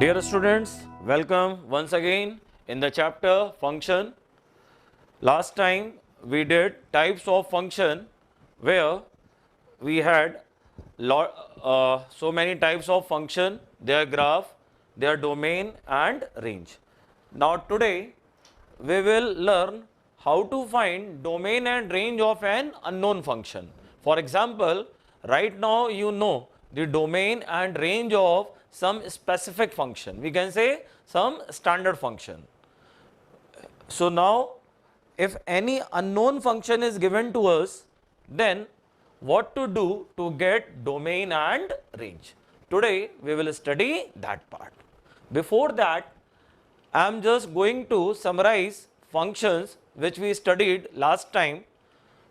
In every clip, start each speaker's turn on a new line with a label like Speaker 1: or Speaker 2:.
Speaker 1: Dear students, welcome once again in the chapter function. Last time we did types of function where we had so many types of function, their graph, their domain and range. Now today we will learn how to find domain and range of an unknown function. For example, right now you know the domain and range of some specific function. We can say some standard function. So now if any unknown function is given to us, then what to do to get domain and range? Today we will study that part. Before that, I am just going to summarize functions which we studied last time.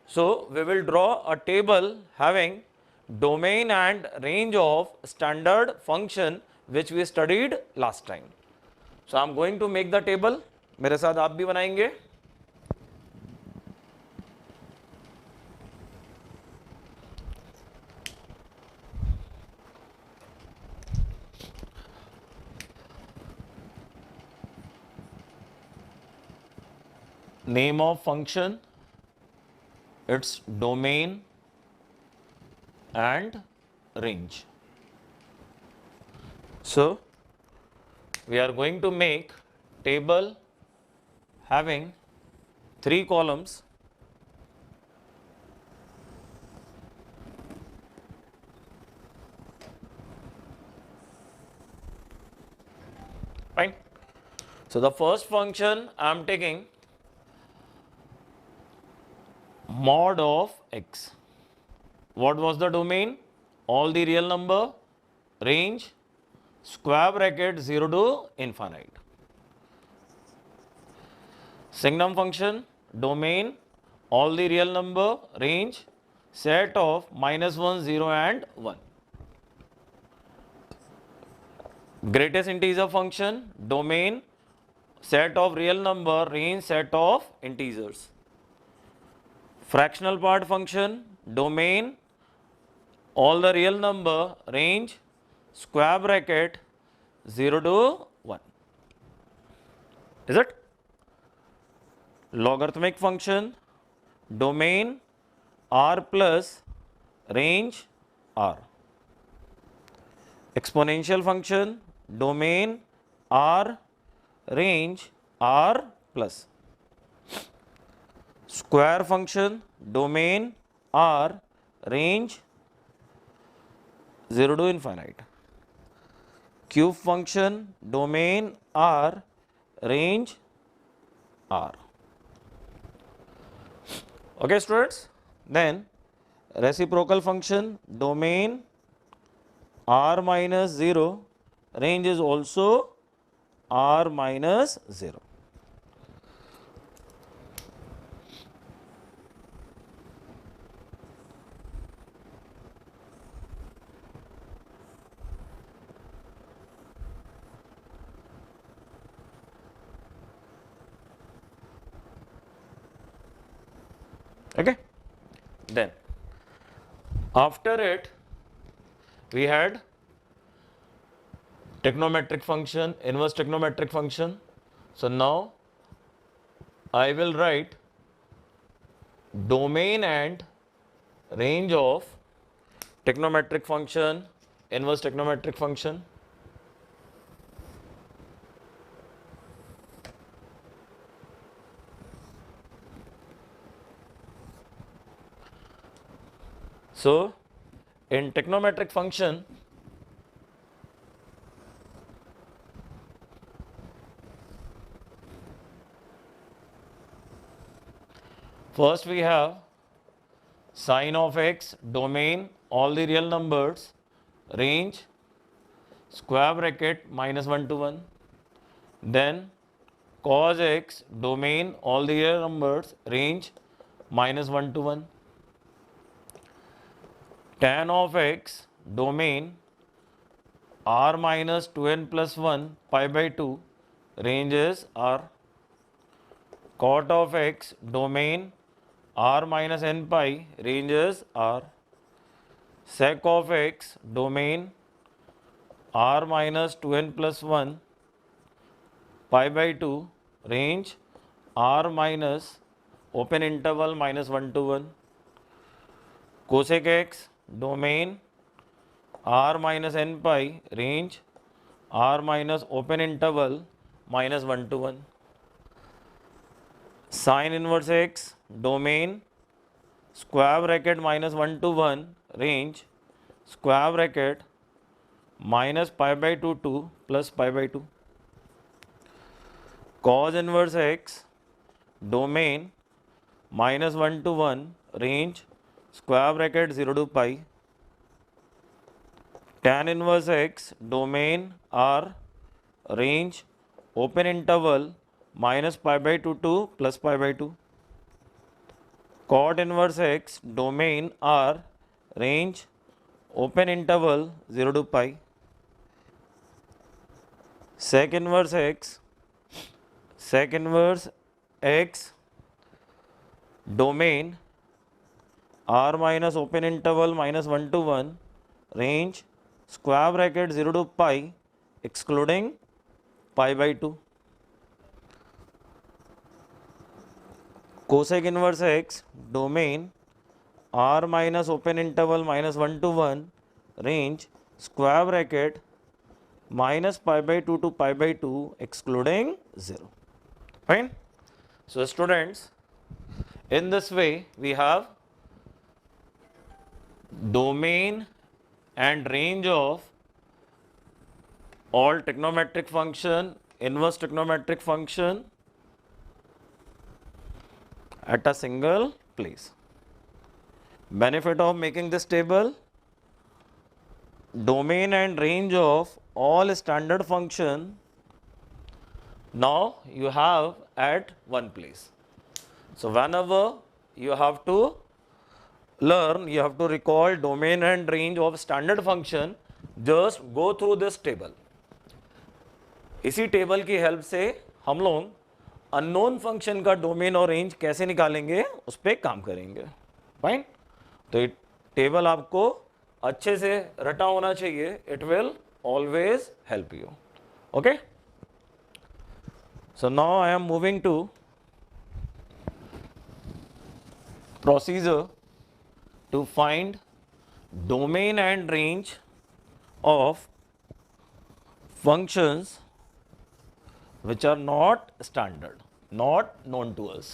Speaker 1: So we will draw a table having domain and range of standard function which we studied last time. So I am going to make the table. मेरे साथ आप भी बनाएंगे. Name of function, its domain and range. So we are going to make table having 3 columns. Fine. So the first function I am taking mod of x. What was the domain? All the real number, range, square bracket 0 to infinite. Signum function, domain, all the real number, range, set of -1, 0 and 1. Greatest integer function, domain, set of real number, range, set of integers. Fractional part function, domain, all the real number, range, square bracket 0 to 1. Is it? Logarithmic function, domain, r plus range r. Exponential function, domain, r, range r plus. Square function, domain, r, range 0 to infinite. Cube function, domain, r, range r. Okay students, then reciprocal function, domain, r minus 0, range is also r minus 0. Okay. Then after it we had trigonometric function, inverse trigonometric function. So now I will write domain and range of trigonometric function, inverse trigonometric function. So in trigonometric function, first we have sine of x, domain, all the real numbers, range, square bracket -1 to 1. Then cos x, domain, all the real numbers, range -1 to 1. Tan of x, domain, r minus 2n plus 1 pi by 2, range is r. Cot of x, domain, r minus n pi, range is r. Sec of x, domain, r minus 2n plus 1 pi by 2 range r minus open interval minus 1 to 1 cosec x domain r minus n pi range r minus open interval minus 1 to 1 sin inverse x domain square bracket minus 1 to 1 range square bracket minus pi by 2 to plus pi by 2 cos inverse x domain minus 1 to 1 range square bracket 0 to pi tan inverse x domain r range open interval minus pi by 2 to plus pi by 2 cot inverse x domain r range open interval 0 to pi sec inverse x domain r minus open interval minus 1 to 1 range square bracket 0 to pi excluding pi by 2 cosec inverse x domain r minus open interval minus 1 to 1 range square bracket minus pi by 2 to pi by 2 excluding 0. Fine. So students, in this way we have domain and range of all trigonometric function, inverse trigonometric function at a single place. Benefit of making this table: domain and range of all standard function now you have at one place. So whenever you have to learn, you have to recall domain and range of standard function, just go through this table. इसी table की help से हम लोग unknown function का domain और range कैसे निकालेंगे उस पर काम करेंगे. फाइन. तो ये टेबल आपको अच्छे से रटा होना चाहिए. It will always help you. Okay. So now I am moving to procedure to find domain and range of functions which are not standard, not known to us.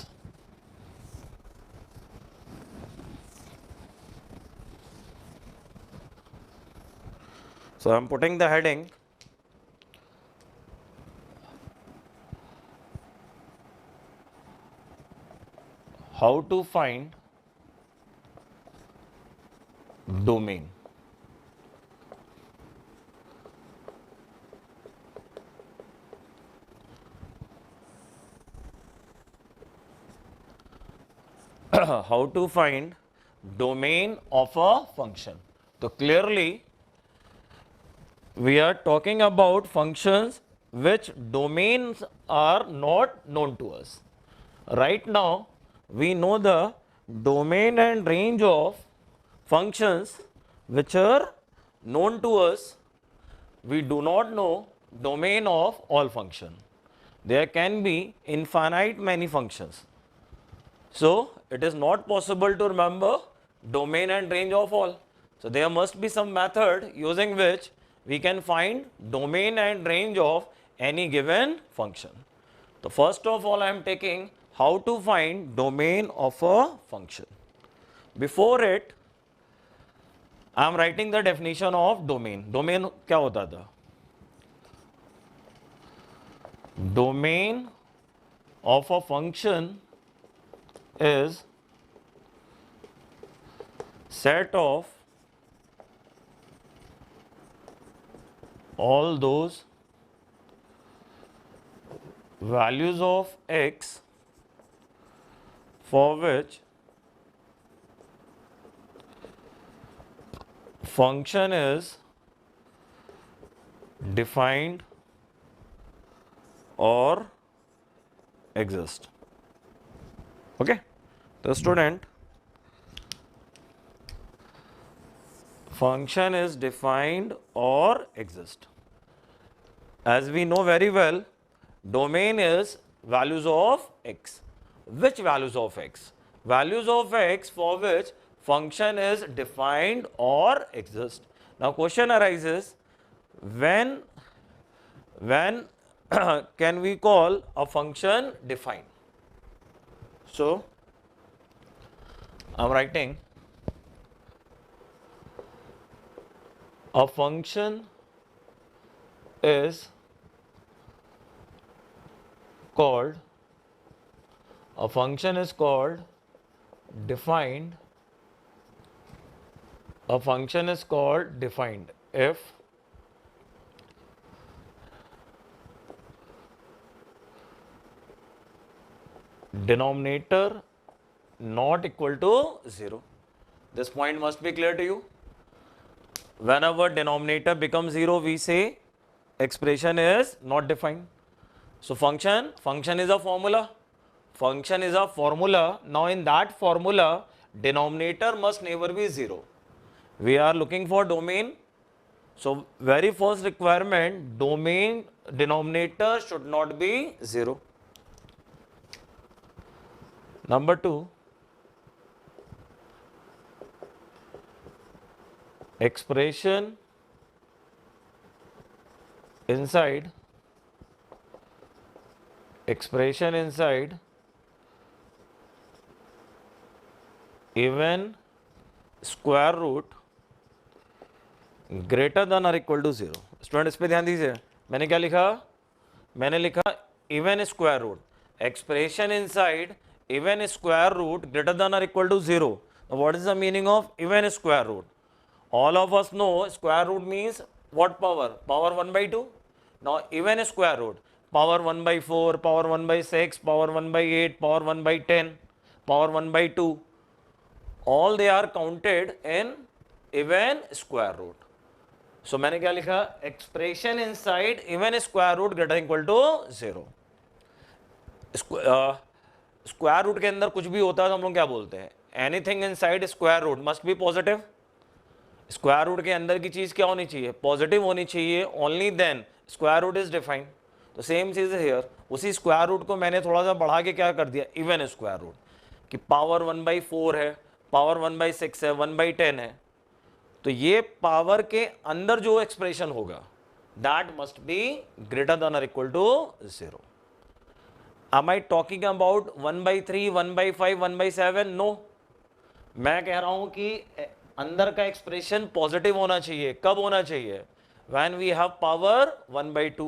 Speaker 1: So I am putting the heading how to find domain. How to find domain of a function. So clearly we are talking about functions which domains are not known to us. Right now we know the domain and range of functions which are known to us. We do not know domain of all function. There can be infinite many functions. So it is not possible to remember domain and range of all. So there must be some method using which we can find domain and range of any given function. So first of all I am taking how to find domain of a function. Before it I am writing the definition of domain. Domain क्या होता था? Domain of a function is set of all those values of x for which function is defined or exist. Okay. The student, function is defined or exist. as we know very well, domain is values of x. Which values of x? Values of x for which function is defined or exists. Now question arises, when can we call a function defined? So I'm writing a function is called defined. A function is called defined if denominator not equal to 0. This point must be clear to you. Whenever denominator becomes 0, we say expression is not defined. So function is a formula. Function is a formula. Now in that formula, denominator must never be 0. We are looking for domain. So very first requirement, domain denominator should not be 0. Number 2, expression inside even square root greater than or equal to 0. Student इस पे ध्यान दीजिए, मैंने क्या लिखा? मैंने लिखा even square root, expression inside even square root greater than और equal to 0. What is the meaning of even square root? All of us know square root means what power? Power 1 by 2. Now even square root, power 1 by 4, power 1 by 6, power 1 by 8, power 1 by 10, power 1 by 2. All they are counted in even square root. So मैंने क्या लिखा? Expression inside even square root greater than equal to 0. Square root के अंदर कुछ भी होता है तो हम लोग क्या बोलते हैं? Anything inside square root must be positive. Square root के अंदर की चीज क्या होनी चाहिए? पॉजिटिव होनी चाहिए. Only then square root is defined. तो सेम चीज है हियर. उसी स्क्वायर रूट को मैंने थोड़ा सा बढ़ा के क्या कर दिया? Even square root. कि पावर 1 by 4 है, पावर 1 by 6 है, 1 by 10 है, तो ये पावर के अंदर जो एक्सप्रेशन होगा that must be greater than और equal to 0. Am I talking about 1 by 3, 1 by 5, 1 by 7? No. मैं कह रहा हूं कि अंदर का एक्सप्रेशन पॉजिटिव होना चाहिए. कब होना चाहिए? When we have power 1 by 2,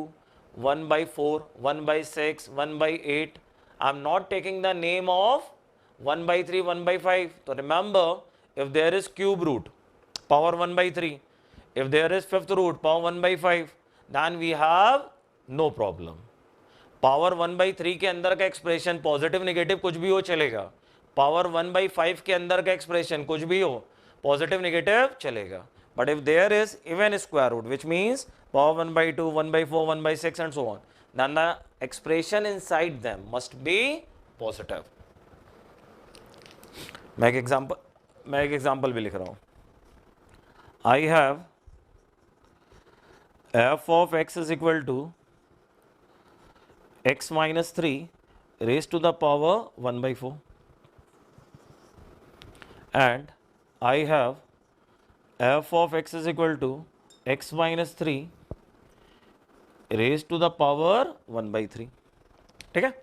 Speaker 1: 1 by 4, 1 by 6, 1 by 8. I am not taking the name of 1 by 3, 1 by 5. So remember, if there is cube root, power 1 by 3. If there is fifth root, power 1 by 5, then we have no problem. Power 1 by 3 के अंदर का expression positive negative कुछ भी हो चलेगा. Power 1 by 5 के अंदर का एक्सप्रेशन कुछ भी हो, पॉजिटिव नेगेटिव चलेगा. But if there is even square root which means power 1 by 2, 1 by 4, 1 by 6 and so on, then the expression inside them must be positive. मैं एक एग्जांपल भी लिख रहा हूं. I have f of x is equal to x minus 3 raised to the power 1 by 4, and I have f of x is equal to x minus 3 raised to the power 1 by 3. ठीक है.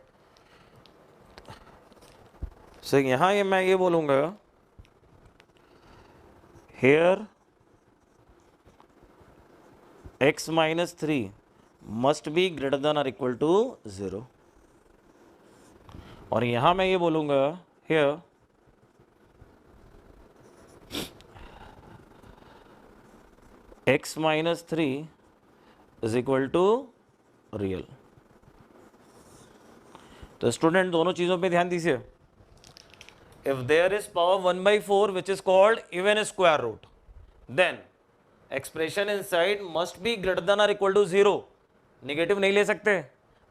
Speaker 1: सो यहाँ ये मैं ये बोलूँगा, here x minus 3 must be greater than or equal to 0. और यहां मैं ये बोलूंगा, here x minus 3 is equal to real. तो स्टूडेंट दोनों चीजों पे ध्यान दीजिए. If there is power 1 by 4 which is called even square root, then expression inside must be greater than or equal to 0. Negative नहीं ले सकते.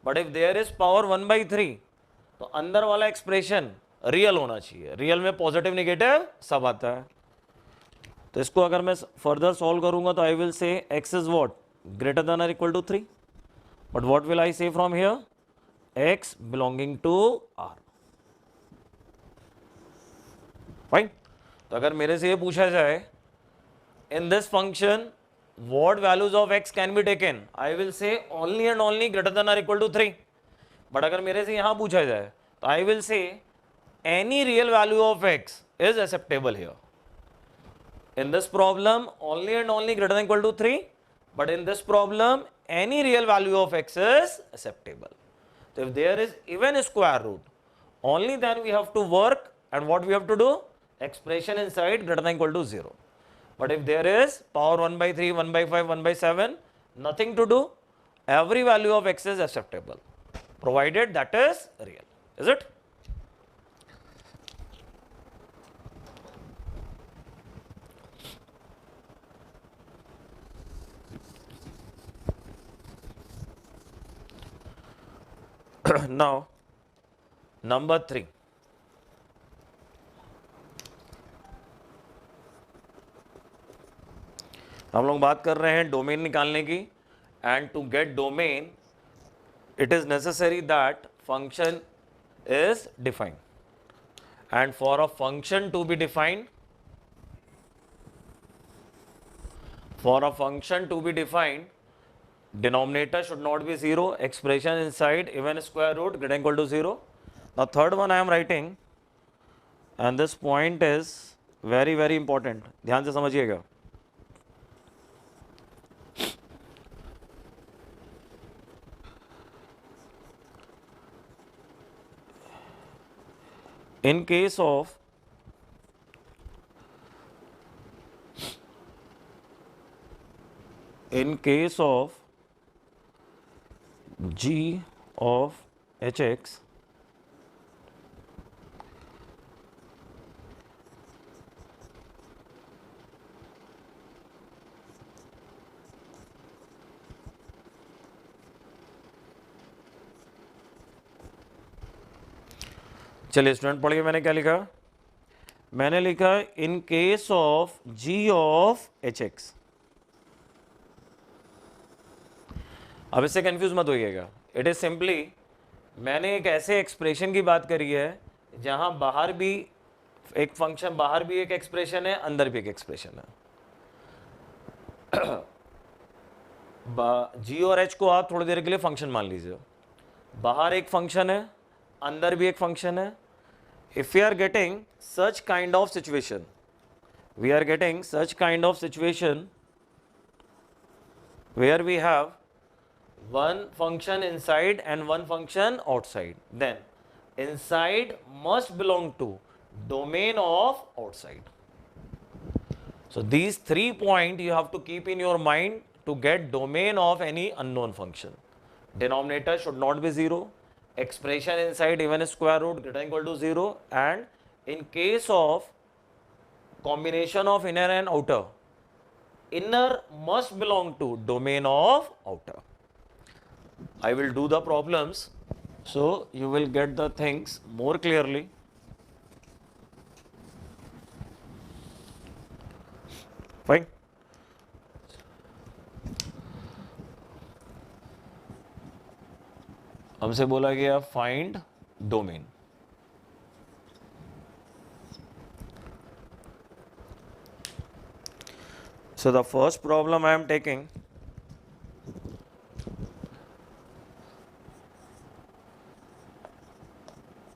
Speaker 1: But if there is power 1 by 3, तो अंदर वाला एक्सप्रेशन रियल होना चाहिए. रियल में positive negative सब आता है. तो इसको अगर मैं फर्दर सॉल्व करूंगा तो I will say x is what? Greater than और equal to 3. But what will I say from here? X belonging to R. Fine. तो अगर मेरे से ये पूछा जाए, in this function, what values of x can be taken? I will say only and only greater than or equal to 3. But अगर मेरे से यहाँ पूछा जाए, तो I will say any real value of x is acceptable here. In this problem, only and only greater than or equal to 3. But in this problem, any real value of x is acceptable. So if there is even a square root, only then we have to work, and what we have to do? Expression inside greater than or equal to 0. But if there is power 1 by 3, 1 by 5, 1 by 7, nothing to do. Every value of x is acceptable, provided that is real. Is it? Now, number 3. हम लोग बात कर रहे हैं domain निकालने की, and to get domain it is necessary that function is defined, and for a function to be defined, denominator should not be 0, expression inside even square root greater than or equal to 0. Now third one I am writing, and this point is very very important. ध्यान से समझिएगा. In case of g of hx, चलिए student पढ़िए, मैंने क्या लिखा? मैंने लिखा इन case of g of hx. अब इससे कंफ्यूज मत होइएगा. इट इज सिंपली, मैंने एक ऐसे एक्सप्रेशन की बात करी है जहां बाहर भी एक फंक्शन, बाहर भी एक एक्सप्रेशन है, अंदर भी एक एक्सप्रेशन है. g और h को आप थोड़ी देर के लिए फंक्शन मान लीजिए. बाहर एक फंक्शन है, अंदर भी एक फंक्शन है. If we are getting such kind of situation, where we have one function inside and one function outside, then inside must belong to domain of outside. So these 3 points you have to keep in your mind to get domain of any unknown function. Denominator should not be 0. Expression inside even square root greater than or equal to 0, and in case of combination of inner and outer, inner must belong to domain of outer. I will do the problems so you will get the things more clearly. Fine. हमसे बोला गया find domain. So the first problem I am taking,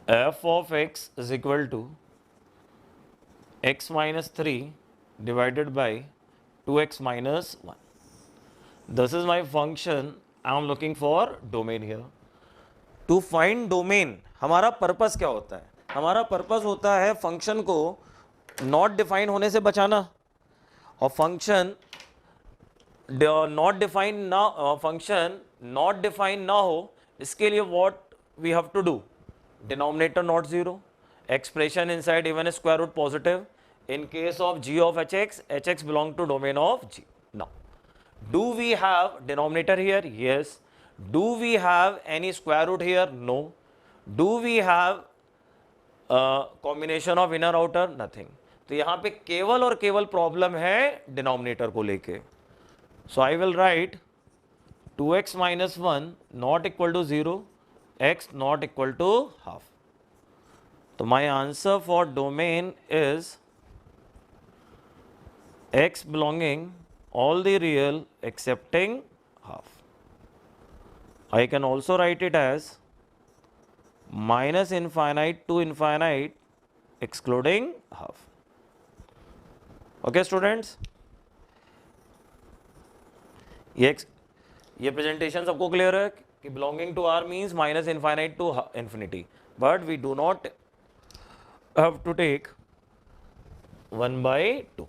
Speaker 1: f of x is equal to x minus 3 divided by 2x minus 1. This is my function. I am looking for domain here. To find domain हमारा purpose क्या होता है? हमारा purpose होता है function को not define होने से बचाना, और फंक्शन नॉट डिफाइन ना हो, इसके लिए what we have to do? Denominator not 0, expression inside even square root positive. In case of g of hx belong to domain of g. Now do we have denominator here? Yes. Do we have any square root here? No. Do we have combination of inner outer? Nothing. तो यहाँ पे केवल और केवल problem है denominator को लेके. So I will write 2x minus 1 not equal to 0, x not equal to half. So my answer for domain is x belonging all the real excepting half. I can also write it as minus infinite to infinite excluding half. Okay students, ये presentation सबको clear है कि belonging to R means minus infinite to infinity, but we do not have to take 1 by 2.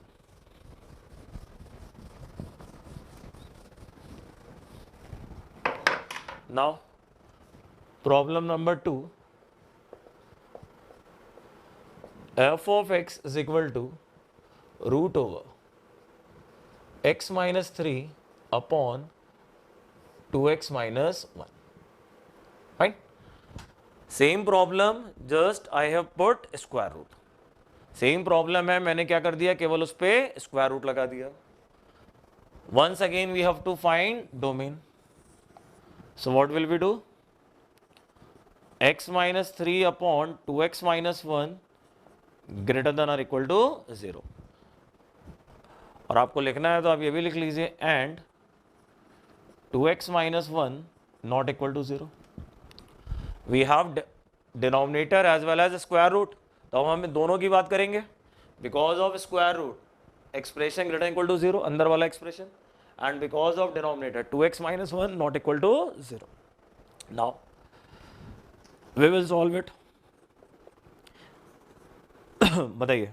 Speaker 1: Now problem number 2, f of x is equal to root over x minus 3 upon 2x minus 1. Fine. Same problem, just I have put square root. Same problem है, मैंने क्या कर दिया, केवल उस पे square root लगा दिया. Once again we have to find domain. So what will we do? X minus 3 upon 2x minus 1 greater than or equal to 0. और आपको लिखना है तो आप ये भी लिख लीजिए and 2x minus 1 not equal to 0. We have denominator as well as square root. तो हम दोनों की बात करेंगे. Because of square root expression greater than equal to 0, अंदर वाला expression, and because of denominator 2x minus 1 not equal to 0. Now we will solve it. बताइए.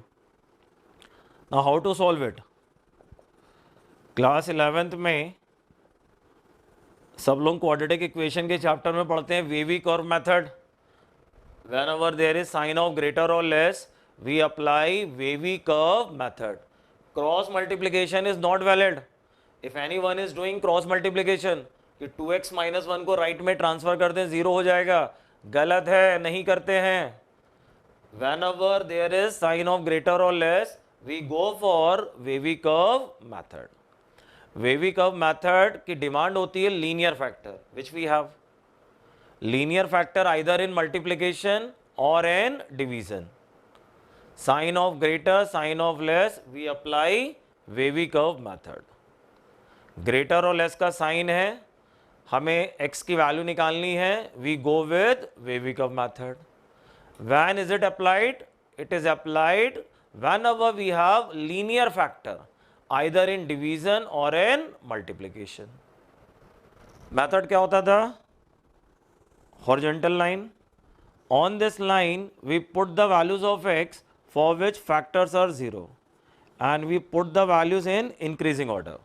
Speaker 1: Now how to solve it? Class 11th में सब लोग quadratic equation के chapter में पढ़ते हैं wavy curve method. Whenever there is sign of greater or less, we apply wavy curve method. Cross multiplication is not valid. If anyone is doing cross multiplication कि 2x minus 1 को right में transfer कर दें 0 हो जाएगा, गलत है, नहीं करते हैं. Whenever there is sign of greater or less, we go for wavy curve method. Wavy curve method की डिमांड होती है linear factor, which we have. Linear factor either in multiplication or in division. Sign of greater, sign of less, we apply wavy curve method. Greater or less का sign है, हमें x की value निकालनी है, we go with wavy curve method. When is it applied? It is applied whenever we have linear factor either in division or in multiplication. Method क्या होता था? Horizontal line. On this line we put the values of x for which factors are 0 and we put the values in increasing order.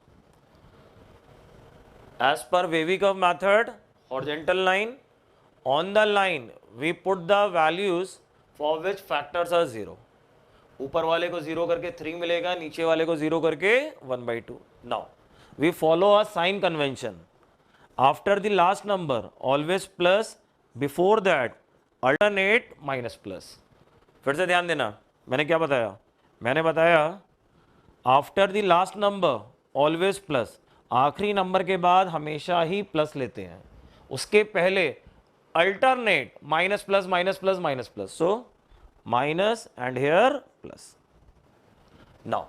Speaker 1: As per wavy curve method, horizontal line, on the line we put the values for which factors are 0. ऊपर वाले को 0 करके 3 मिलेगा, नीचे वाले को 0 करके 1 by 2. Now we follow a sign convention. After the last number always plus, before that alternate minus plus. फिर से ध्यान देना, मैंने क्या बताया? मैंने बताया after the last number always plus, आखिरी नंबर के बाद हमेशा ही प्लस लेते हैं, उसके पहले alternate minus plus minus plus minus plus. So minus and here plus. Now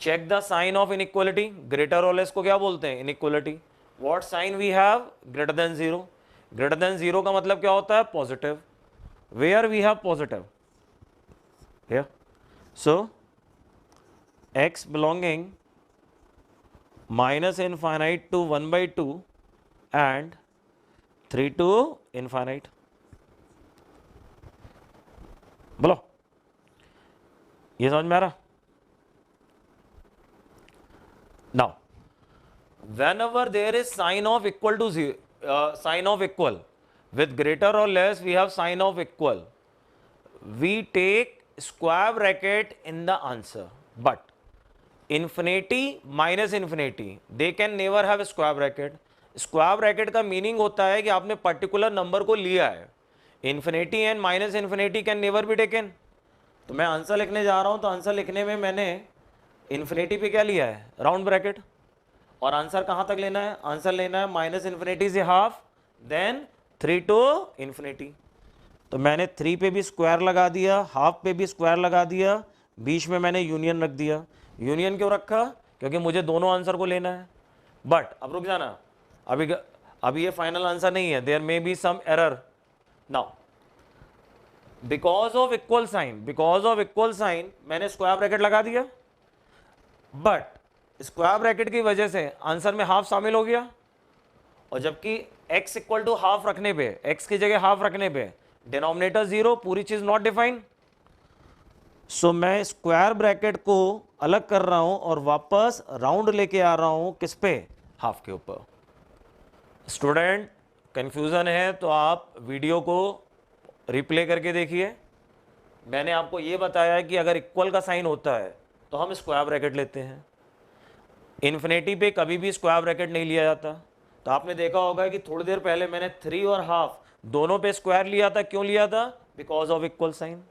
Speaker 1: check the sign of inequality. Greater और लेस को क्या बोलते हैं? Inequality. What sign we have? Greater than 0. Greater than 0 का मतलब क्या होता है? Positive. Where we have positive? Here. So x belonging minus infinite to 1 by 2 and 3 to infinite. बोलो, ये समझ में आ रहा? Now, whenever there is sign of equal to 0, sign of equal, with greater or less we have sign of equal, we take square bracket in the answer, but infinity minus infinity they can never have a square bracket. Square bracket का meaning होता है कि आपने particular number को लिया है. Infinity and minus infinity can never be taken. तो मैं आंसर लिखने जा रहा हूं, तो आंसर लिखने में मैंने इन्फिनिटी पे क्या लिया है? Round bracket. और आंसर कहाँ तक लेना है, आंसर लेना है माइनस इन्फिनिटी से हाफ, देन 3 टू इन्फिनिटी। तो मैंने 3 पे भी स्क्वायर लगा दिया, हाफ पे भी स्क्वायर लगा दिया, बीच में मैंने यूनियन रख दिया। यूनियन क्यों रखा, क्योंकि मुझे दोनों आंसर को लेना है। बट अब रुक जाना, अभी ये फाइनल आंसर नहीं है, there may be some error. Now because of equal sign मैंने स्क्वायर ब्रैकेट लगा दिया, बट स्क्वायर ब्रैकेट की वजह से आंसर में हाफ शामिल हो गया, और जबकि x इक्वल टू हाफ रखने पे, x की जगह हाफ रखने पे डिनोमिनेटर 0, पूरी चीज नॉट डिफाइंड। सो मैं स्क्वायर ब्रैकेट को अलग कर रहा हूं और वापस राउंड लेके आ रहा हूं, किस पे, हाफ के ऊपर। स्टूडेंट कंफ्यूजन है तो आप वीडियो को रिप्ले करके देखिए। मैंने आपको ये बताया कि अगर इक्वल का साइन होता है तो हम स्क्वायर ब्रैकेट लेते हैं, इन्फिनिटी पे कभी भी स्क्वायर ब्रैकेट नहीं लिया जाता। तो आपने देखा होगा कि थोड़ी देर पहले मैंने 3 और हाफ दोनों पे स्क्वायर लिया था, क्यों लिया था, बिकॉज ऑफ इक्वल साइन।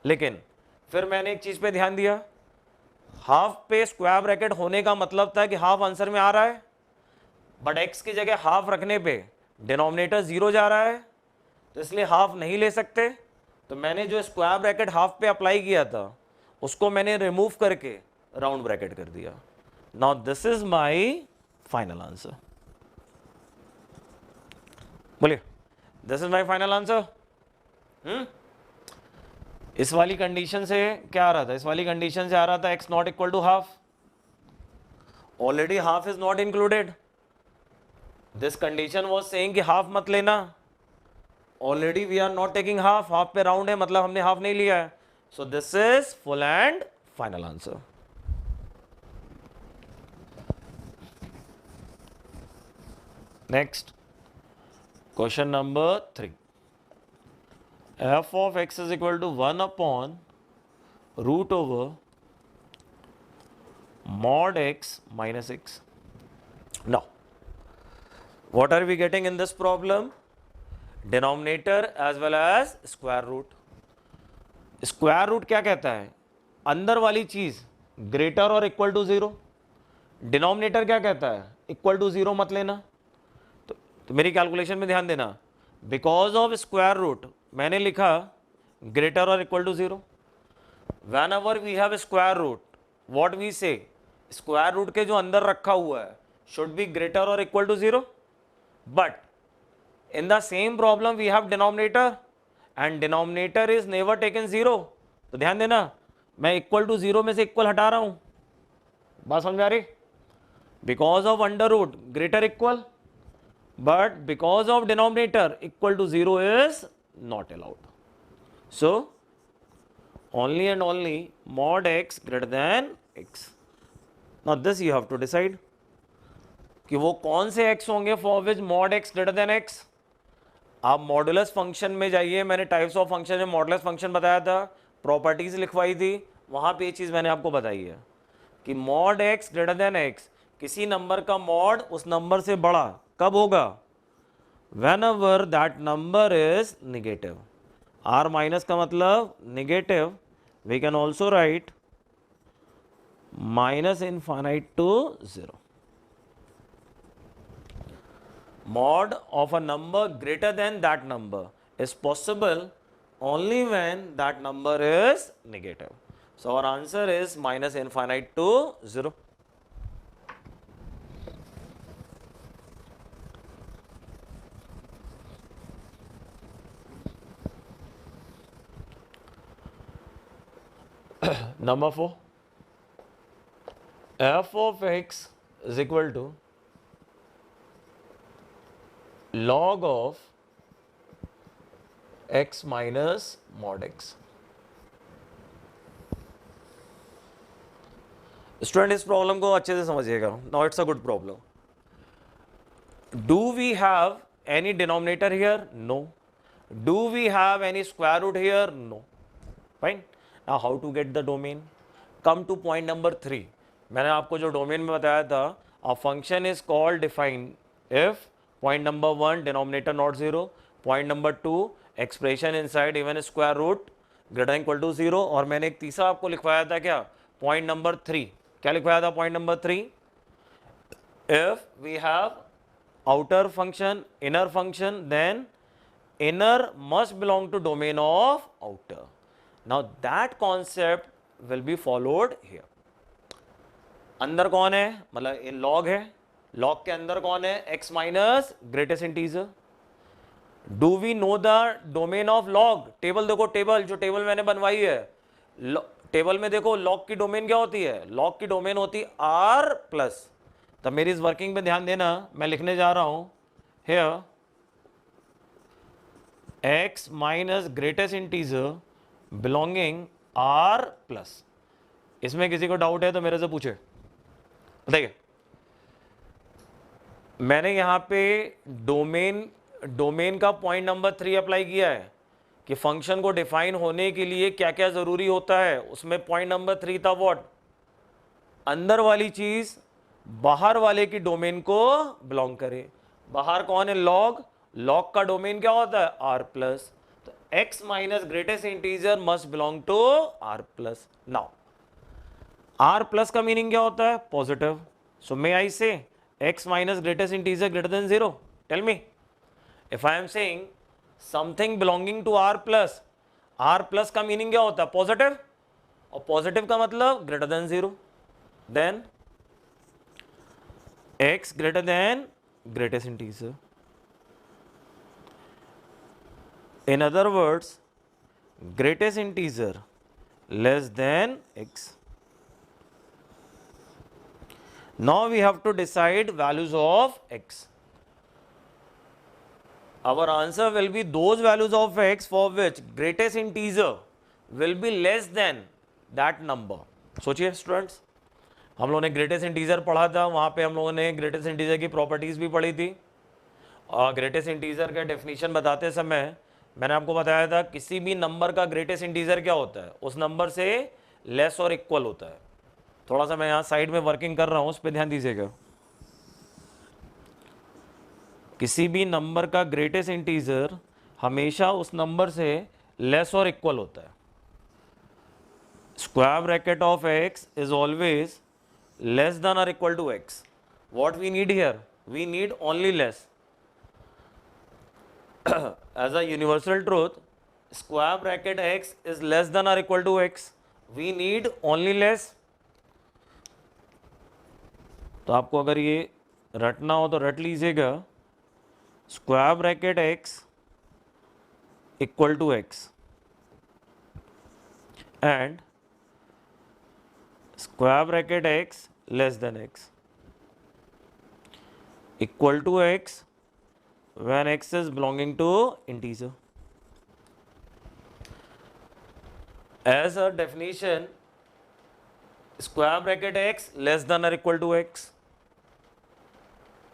Speaker 1: लेकिन फिर मैंने एक चीज पे ध्यान दिया, हाफ पे स्क्वायर ब्रैकेट होने का मतलब था कि हाफ आंसर में आ रहा है, बट x की जगह हाफ रखने पे डिनोमिनेटर 0 जा रहा है, तो इसलिए हाफ नहीं ले सकते। तो मैंने जो स्क्वायर ब्रैकेट हाफ पे अप्लाई किया था उसको मैंने रिमूव करके राउंड ब्रैकेट कर दिया। Now this is my final answer. बोलिए, this is my final answer. इस वाली कंडीशन से क्या आ रहा था, इस वाली कंडीशन से आ रहा था x not equal to half, already half is not included. This condition was saying कि हाफ मत लेना, already we are not taking half, half पे राउंड है मतलब हमने हाफ नहीं लिया है। So this is full and final answer. Next question number 3, f of x is equal to 1 upon root over mod x minus x. Now, what are we getting in this problem? Denominator as well as square root. Square root क्या कहता है, अंदर वाली चीज greater और equal to 0। Denominator क्या कहता है, इक्वल टू 0 मत लेना। तो मेरी कैलकुलेशन में ध्यान देना, बिकॉज ऑफ स्क्वायर रूट मैंने लिखा ग्रेटर और equal to 0। Whenever we have square root, what we say, square root के जो अंदर रखा हुआ है शुड बी ग्रेटर और equal to 0। But in the same problem we have denominator and denominator is never taken 0। तो ध्यान देना, मैं इक्वल टू 0 में से इक्वल हटा रहा हूं, बात समझ आ रही। Because of under root greater equal, but because of denominator equal to 0 is not allowed. So only and only mod x greater than x. Now this you have to decide कि वो कौन से x होंगे for which mod x greater than x। आप modulus function में जाइए, मैंने types of function में मॉडुलस फंक्शन बताया था, प्रॉपर्टीज लिखवाई थी, वहां पे ये चीज मैंने आपको बताई है कि mod x greater than x, किसी नंबर का मॉड उस नंबर से बड़ा कब होगा, whenever that number is negative। r minus का मतलब negative, we can also write minus infinite to 0। mod of a number greater than that number is possible only when that number is negative। So our answer is minus infinite to 0। Number 4, f of x is equal to log of x minus mod x। Student इस problem को अच्छे से समझिएगा। Now it's a good problem. Do we have any denominator here? No. Do we have any square root here? No. Fine. Now how to get the domain? Come to point number 3। मैंने आपको जो domain में बताया था, a function is called define if point number 1 denominator not 0, point number 2 expression inside even square root greater than equal to 0, और मैंने एक तीसरा आपको लिखवाया था क्या, point number 3। क्या लिखवाया था point number 3? if we have outer function, inner function, then inner must belong to domain of outer. Now that concept will be followed here. अंदर कौन है, मतलब ये log है, log के अंदर कौन है, x minus greatest integer. Do we know the domain of log? Table देखो, टेबल जो टेबल मैंने बनवाई है, टेबल में देखो लॉग की डोमेन क्या होती है, लॉग की डोमेन होती है आर प्लस. तब मेरी इस वर्किंग पे ध्यान देना, मैं लिखने जा रहा हूं here x minus greatest integer belonging R plus. इसमें किसी को डाउट है तो मेरे से पूछे. देखिए मैंने यहां पे डोमेन का पॉइंट नंबर 3 अप्लाई किया है कि फंक्शन को डिफाइन होने के लिए क्या क्या जरूरी होता है. उसमें पॉइंट नंबर 3 था व्हाट, अंदर वाली चीज बाहर वाले की डोमेन को बिलोंग करे. बाहर कौन है, लॉग. लॉग का डोमेन क्या होता है, आर प्लस. तो x minus greatest integer must belong to R plus. Now R plus का मीनिंग क्या होता है, पॉजिटिव. सो मे आई से x minus greatest integer greater than 0? Tell me. If I am saying something belonging to r plus का meaning क्या होता है, positive. और पॉजिटिव का मतलब greater than 0. Then x greater than greatest integer. In other words greatest integer less than x. Now we have to decide values of x. Our answer will be those values of x for which greatest integer will be less than that number. सोचिए students, हम लोगों ने greatest integer पढ़ा था, वहाँ पे हम लोगों ने ग्रेटेस्ट इंटीजर की प्रॉपर्टीज भी पढ़ी थी. और ग्रेटेस्ट इंटीजर का डेफिनेशन बताते समय मैंने आपको बताया था किसी भी नंबर का ग्रेटेस्ट इंटीजर क्या होता है, उस नंबर से लेस और इक्वल होता है. थोड़ा सा मैं यहाँ साइड में वर्किंग कर रहा हूँ, उस पर ध्यान दीजिएगा. किसी भी नंबर का ग्रेटेस्ट इंटीजर हमेशा उस नंबर से लेस और इक्वल होता है. Square bracket of x is always less than और equal to x. What we need here, we need only less. As a universal truth, square bracket x is less than और equal to x. We need only less. तो आपको अगर ये रटना हो तो रट लीजिएगा, square bracket x equal to x and square bracket x less than x equal to x when x is belonging to integer. As a definition, square bracket x less than और equal to x,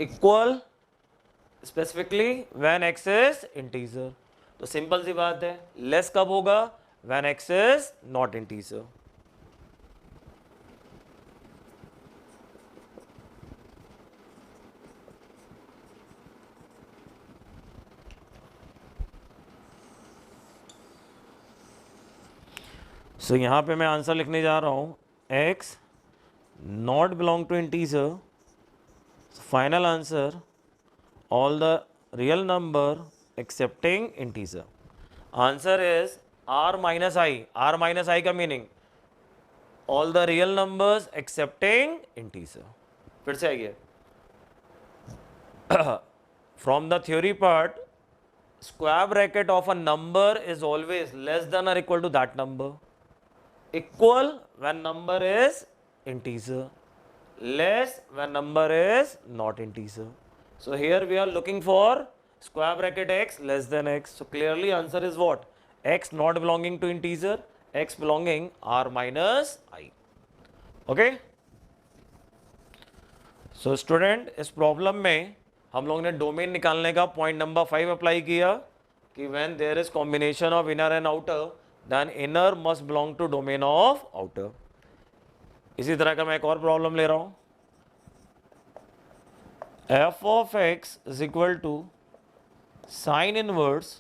Speaker 1: equal specifically when x is integer. तो simple सी बात है, less कब होगा, when x is not integer. So यहां पे मैं आंसर लिखने जा रहा हूं, x not belong to integer. Final answer, all the real number excepting integer. Answer is r minus i. r minus i का meaning all the real numbers excepting integer. फिर से आइए. From the theory part, square bracket of a number is always less than or equal to that number. Equal when number is integer. Less when number is not integer. So here we are looking for square bracket x less than x. So clearly answer is what? X not belonging to integer, x belonging r minus I. Okay? So student, इस problem में हम लोग ने domain निकालने का point number 5 apply किया कि when there is combination of inner and outer, then inner must belong to domain of outer. इसी तरह का मैं एक और प्रॉब्लम ले रहा हूं. f of x is equal to sin inverse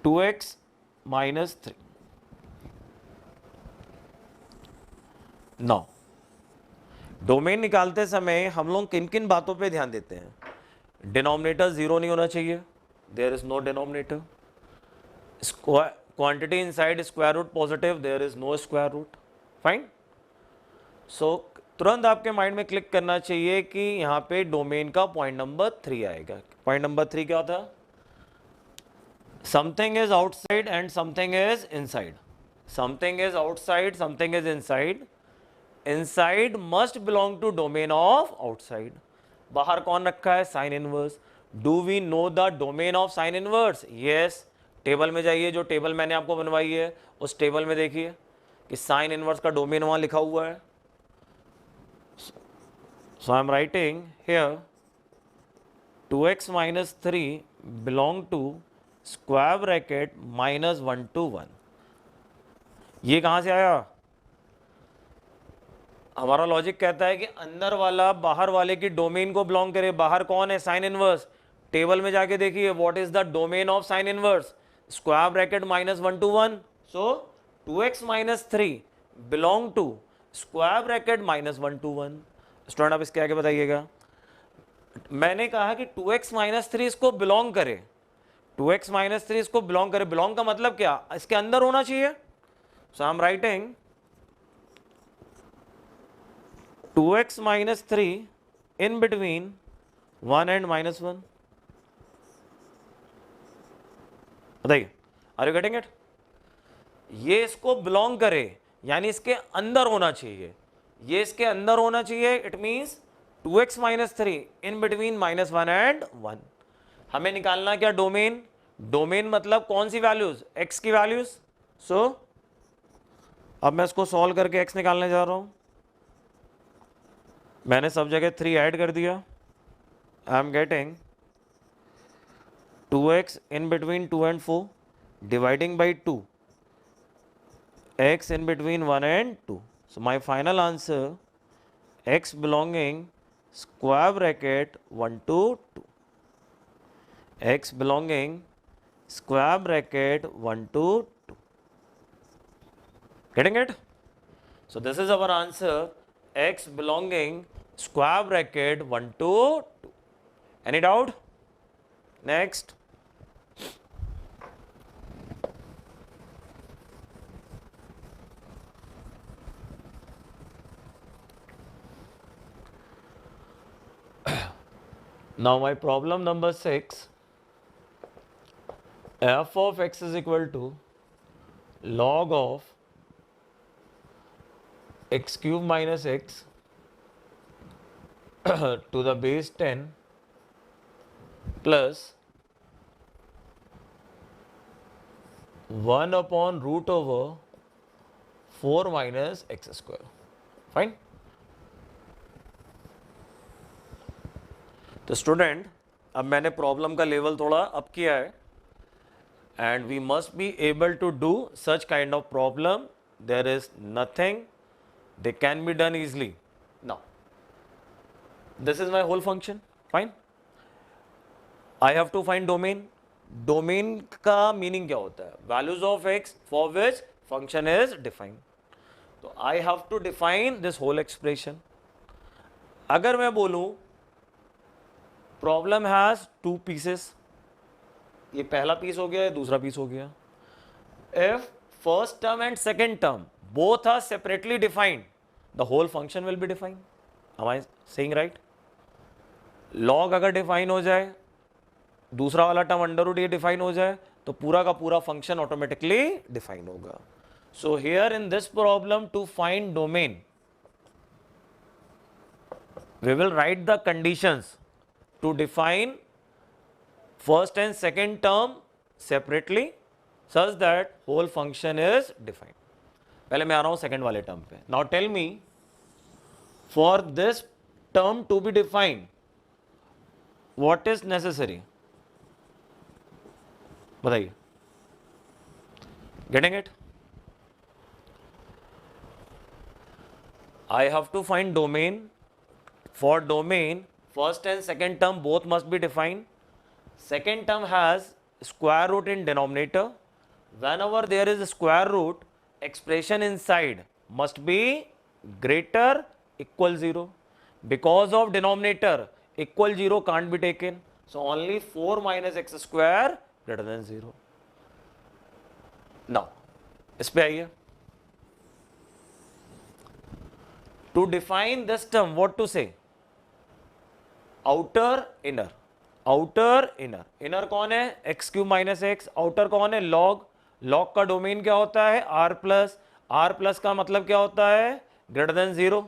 Speaker 1: 2x minus 3. Now domain निकालते समय हम लोग किन किन बातों पे ध्यान देते हैं? डिनोमिनेटर जीरो नहीं होना चाहिए, there is no denominator. Quantity inside square root positive, there is no square root. Fine. So तुरंत आपके माइंड में क्लिक करना चाहिए कि यहाँ पे डोमेन का पॉइंट नंबर 3 आएगा. पॉइंट नंबर 3 क्या था? Something is outside and something is inside. Something is outside, something is inside. Inside must belong to domain of outside. बाहर कौन रखा है? Sine inverse. Do we know the domain of sine inverse? Yes. Table में जाइए, जो table मैंने आपको बनवाई है उस टेबल में देखिए कि साइन इनवर्स का डोमेन वहां लिखा हुआ है. So I am writing here 2x minus 3 belong to square bracket minus 1 to 1. ये कहाँ से आया? हमारा लॉजिक कहता है कि अंदर वाला बाहर वाले की डोमेन को बिलोंग करे. बाहर कौन है? Sine inverse. टेबल में जाके देखिए what is the domain of sine inverse? Square bracket minus 1 to 1. So 2x minus 3 belong to square bracket minus 1 to 1. Student आप इसके आगे बताइएगा. मैंने कहा कि 2x minus 3 इसको बिलोंग करे. 2x minus 3 इसको बिलोंग करे. बिलोंग का मतलब क्या? इसके अंदर होना चाहिए. So I am writing 2x minus 3 in between 1 and minus 1. बताइए, आर यू गेटिंग इट? ये इसको बिलोंग करे यानी इसके अंदर होना चाहिए. ये इसके अंदर होना चाहिए. It means 2x minus 3 in between minus 1 and 1. हमें निकालना क्या? डोमेन. डोमेन मतलब कौन सी वैल्यूज? x की वैल्यूज. सो अब मैं इसको सॉल्व करके x निकालने जा रहा हूं. मैंने सब जगह 3 ऐड कर दिया. I am getting 2x in between 2 and 4 dividing by 2, x in between 1 and 2. So my final answer, x belonging square bracket 1 to 2. X belonging square bracket 1 to 2. Getting it? So this is our answer, x belonging square bracket 1 to 2. Any doubt? Next. Now my problem number 6, f of x is equal to log of x cube minus x to the base 10 plus 1 upon root over 4 minus x square. Fine. तो student अब मैंने problem का level थोड़ा up किया है and we must be able to do such kind of problem. There is nothing, they can be done easily. Now this is my whole function. Fine. I have to find domain. Domain का meaning क्या होता है? Values of x for which function is defined. तो I have to define this whole expression. अगर मैं बोलूं problem has 2 pieces, ये पहला पीस हो गया, ये दूसरा पीस हो गया. If first term and second term both are separately defined, the whole function will be defined. Am I saying right? Log अगर डिफाइन हो जाए, दूसरा वाला टर्म अंडर रूट ये डिफाइन हो जाए, तो पूरा का पूरा फंक्शन ऑटोमेटिकली डिफाइन होगा. So here in this problem to find domain we will write the conditions to define first and second term separately such that whole function is defined. पहले मैं आ रहा हूं सेकेंड वाले टर्म पे. Now tell me, for this term to be defined, what is necessary? बताइए. Getting it? I have to find domain. For domain, first and second term both must be defined. Second term has square root in denominator. Whenever there is a square root, expression inside must be greater equal 0. Because of denominator equal 0 can't be taken. So only 4 minus x square greater than 0. Now, इस पे आइए. To define this term, what to say? Outer, inner. Outer, inner. Inner कौन है? x cube minus x. Outer कौन है? log. log का domain क्या होता है? r plus. r प्लस का मतलब क्या होता है? Greater than 0.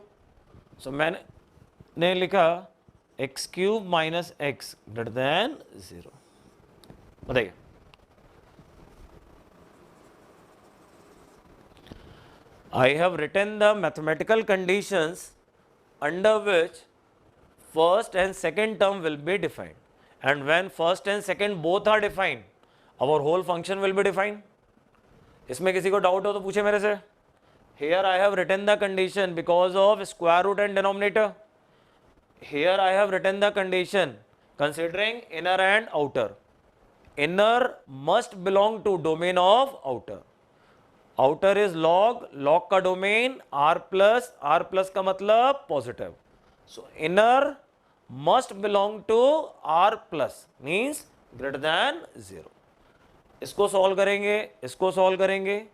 Speaker 1: सो मैंने लिखा x cube minus x greater than 0. बताइए. I have written the mathematical conditions under which first and second term will be defined, and when first and second both are defined, our whole function will be defined. इसमें किसी को doubt हो तो पूछे मेरे से. Here I have written the condition because of square root and denominator. Here I have written the condition considering inner and outer. Inner must belong to domain of outer. Outer is log. Log का डोमेन r plus का मतलब positive. So inner must belong to r plus means greater than 0. इसको solve करेंगे, इसको solve करेंगे,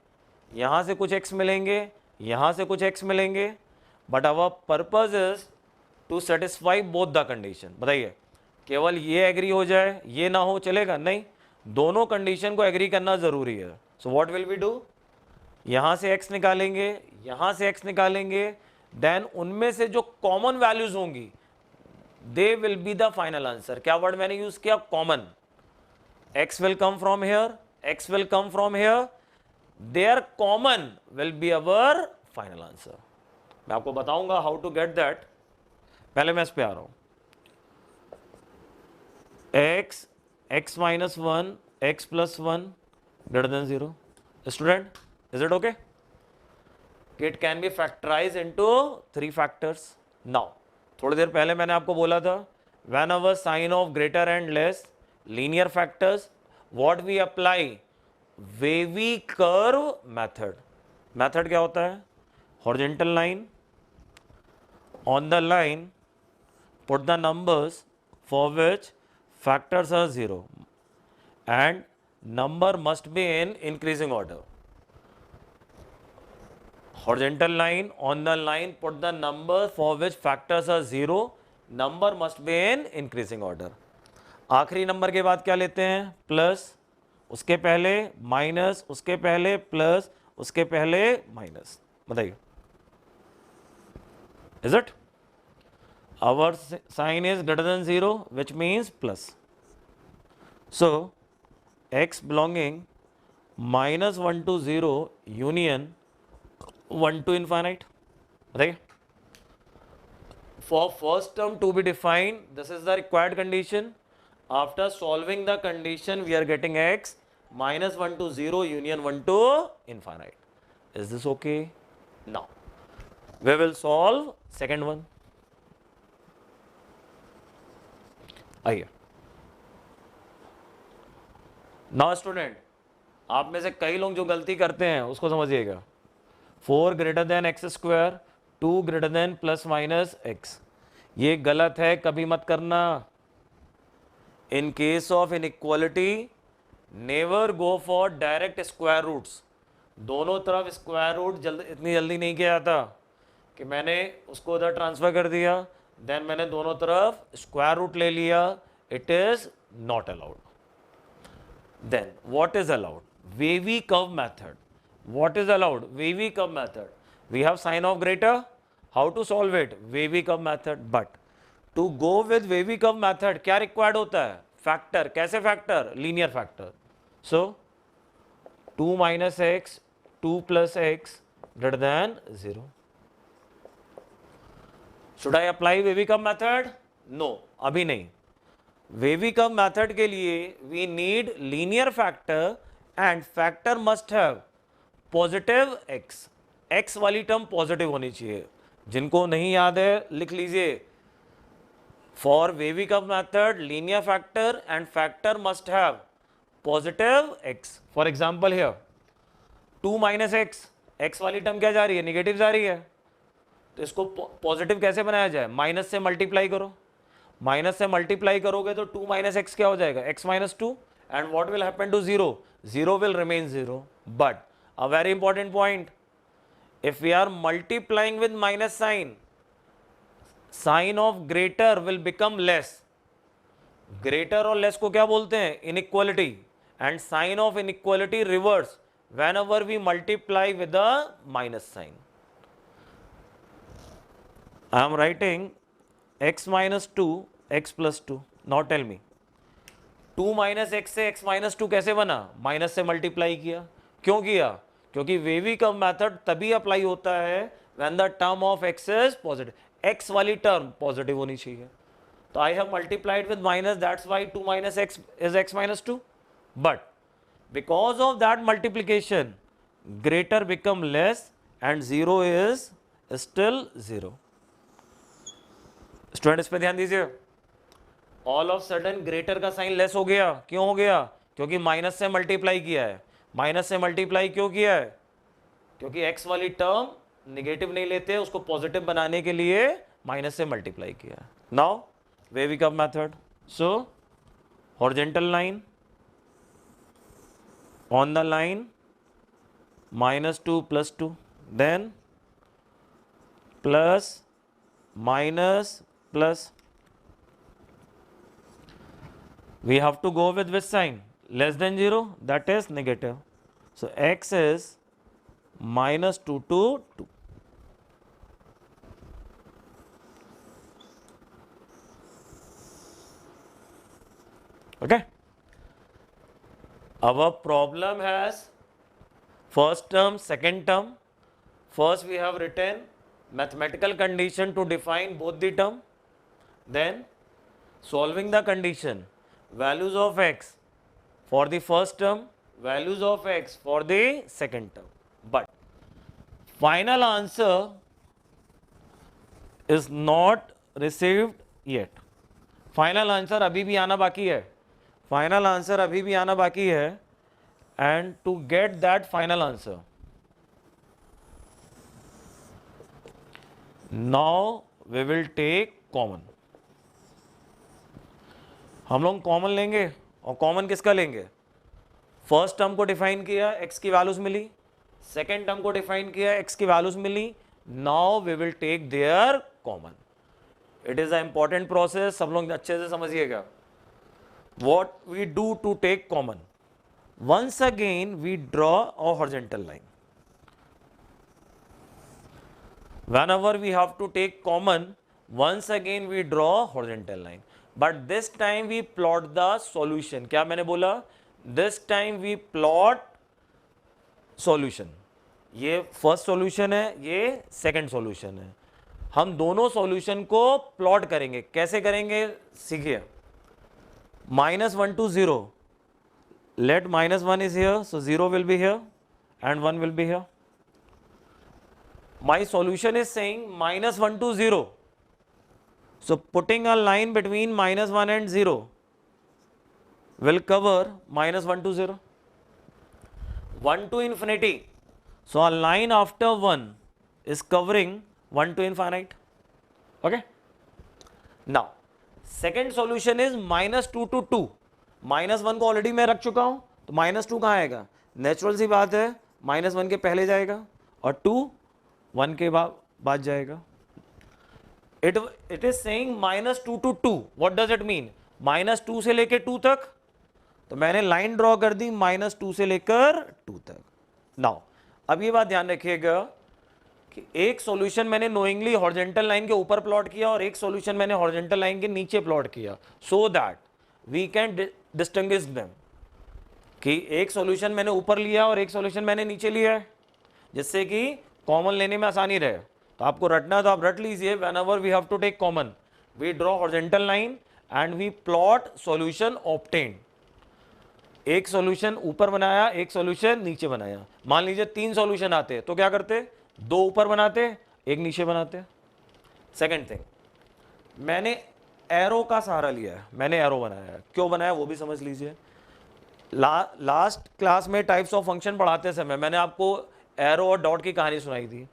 Speaker 1: यहां से कुछ x मिलेंगे, यहां से कुछ x मिलेंगे, but our purpose is to satisfy both the condition. बताइए, केवल ये एग्री हो जाए, ये ना हो चलेगा? नहीं, दोनों कंडीशन को एग्री करना जरूरी है. So what will we do? यहां से x निकालेंगे, यहां से x निकालेंगे, देन उनमें से जो कॉमन वैल्यूज होंगी they will be the final answer. क्या वर्ड मैंने यूज किया? Common. x will come from here, x will come from here, their common will be our final answer. मैं आपको बताऊंगा हाउ टू गेट दैट. पहले मैं इस पे आ रहा हूं. x minus 1 x plus 1 greater than 0. Student, is it okay? It can be factorized into 3 factors. Now, थोड़ी देर पहले मैंने आपको बोला था whenever sign of greater and less linear factors, what we apply? Wavy curve method. Method क्या होता है? Horizontal line. On the line, put the numbers for which factors are 0 and number must be in increasing order. Horizontal line, on the line put the number for which factors are 0, number must be in increasing order. आखिरी number के बाद क्या लेते हैं? Plus, उसके पहले minus, उसके पहले प्लस, उसके पहले माइनस. बताइए, is it? Our sign is greater than 0, which means plus. So x belonging minus 1 to 0 union 1 to infinite. बताइए. For first term to be defined, this is the required condition. After solving the condition, we are getting x minus 1 to 0 union 1 to infinite. Is this okay? Now, we will solve second one. आइए. Now student, आप में से कई लोग जो गलती करते हैं उसको समझिएगा. 4 greater than x square, 2 greater than plus minus x. ये गलत है, कभी मत करना. In case of inequality never go for direct square roots. दोनों तरफ स्क्वायर रूट इतनी जल्दी नहीं किया जाता कि मैंने उसको उधर ट्रांसफर कर दिया, देन मैंने दोनों तरफ स्क्वायर रूट ले लिया. It is not allowed. Then what is allowed? Wavy curve method. What is allowed? Wavy curve method. We have sign of greater. How to solve it? Wavy curve method. But to go with wavy curve method, क्या required होता है? Factor. कैसे factor? Linear factor. So 2 minus x, 2 plus x greater than 0. Should I apply wavy curve method? No, अभी नहीं. Wavy curve method के लिए we need linear factor and factor must have positive x. x वाली term positive होनी चाहिए. जिनको नहीं याद है लिख लीजिए. For wavy curve method linear factor and factor must have positive x. For example here 2 minus x, x वाली टर्म क्या जा रही है? निगेटिव जा रही है. तो इसको पॉजिटिव कैसे बनाया जाए, माइनस से मल्टीप्लाई करो, माइनस से मल्टीप्लाई करोगे तो 2 माइनस एक्स क्या हो जाएगा, x minus 2, and what will happen to 0, 0 will remain 0. But a very important point, if we are multiplying with minus sign, sign of greater will become less. greater और less को क्या बोलते हैं, inequality, and sign of inequality reverse whenever we multiply with the minus sign. I am writing x minus 2 x plus 2. now tell me 2 minus x से x minus 2 कैसे बना, minus से multiply किया. क्यों किया, क्योंकि वेवी का मेथड तभी अप्लाई होता है when the term of x is positive, x वाली टर्म पॉजिटिव होनी चाहिए. तो I have multiplied with minus, that's why 2 minus x is x minus 2. But because of that multiplication greater become less and 0 is still 0. Student इस पे ध्यान दीजिए. All of sudden greater का sign less हो गया. क्यों हो गया, क्योंकि माइनस से मल्टीप्लाई किया है. माइनस से मल्टीप्लाई क्यों किया है, क्योंकि एक्स वाली टर्म निगेटिव नहीं लेते, उसको पॉजिटिव बनाने के लिए माइनस से मल्टीप्लाई किया है. Now wavy curve method. So horizontal line on the line -2 + 2, देन plus minus plus. We have to go with which sign, less than 0, that is negative. So x is -2 to 2. Okay. Our problem has first term, second term. First we have written mathematical condition to define both the term. Then solving the condition, values of x for the first term, values of x for the second term. But final answer is not received yet. Final answer अभी भी आना बाकी है. Final answer अभी भी आना बाकी है. And to get that final answer, now we will take common. हम लोग कॉमन लेंगे. और कॉमन किसका लेंगे, फर्स्ट टर्म को डिफाइन किया, x की वैल्यूज मिली. सेकेंड टर्म को डिफाइन किया, x की वैल्यूज मिली. Now we will take their common. It is a important process, सब लोग अच्छे से समझिएगा. What we do to take common, once again we draw a horizontal line. whenever we have to take common, once again we draw horizontal line, but this time we plot the solution. क्या मैंने बोला, this time we plot solution. ये first solution है, ये second solution है. हम दोनों solution को प्लॉट करेंगे. कैसे करेंगे सीखिए. -1 to 0, let -1 is here, so 0 will be here and 1 will be here. My solution is saying -1 to 0. So putting a line between -1 and 0 will cover -1 to 0. 1 to infinity. So a line after 1 is covering 1 to infinite. Okay. Now second solution is -2 to 2. -1 को already मैं रख चुका हूं, तो -2 कहाँ आएगा, natural सी बात है, -1 के पहले जाएगा और 2 1 के बाद जाएगा. It is saying -2 to 2. What does it mean, -2 से लेकर 2 तक. तो मैंने लाइन ड्रॉ कर दी -2 से लेकर 2 तक. नाउ अब ये बात ध्यान रखिएगा कि एक सॉल्यूशन मैंने नोइंगली हॉरिजॉन्टल लाइन के ऊपर प्लॉट किया और एक सॉल्यूशन मैंने हॉरिजॉन्टल लाइन के नीचे प्लॉट किया, so that we can distinguish them. कि एक सॉल्यूशन मैंने ऊपर लिया और एक सॉल्यूशन मैंने नीचे लिया है, जिससे कि कॉमन लेने में आसानी रहे. तो आपको रटना है तो आप रट लीजिए. whenever we have to take common, we draw horizontal line and we plot solution obtained. एक सॉल्यूशन ऊपर बनाया, एक सॉल्यूशन नीचे बनाया. मान लीजिए 3 सॉल्यूशन आते तो क्या करते, 2 ऊपर बनाते, 1 नीचे बनाते. सेकंड थिंग, मैंने एरो का सहारा लिया है, मैंने एरो बनाया है. क्यों बनाया वो भी समझ लीजिए. लास्ट क्लास में टाइप्स ऑफ फंक्शन पढ़ाते समय मैंने आपको एरो और डॉट की कहानी सुनाई थी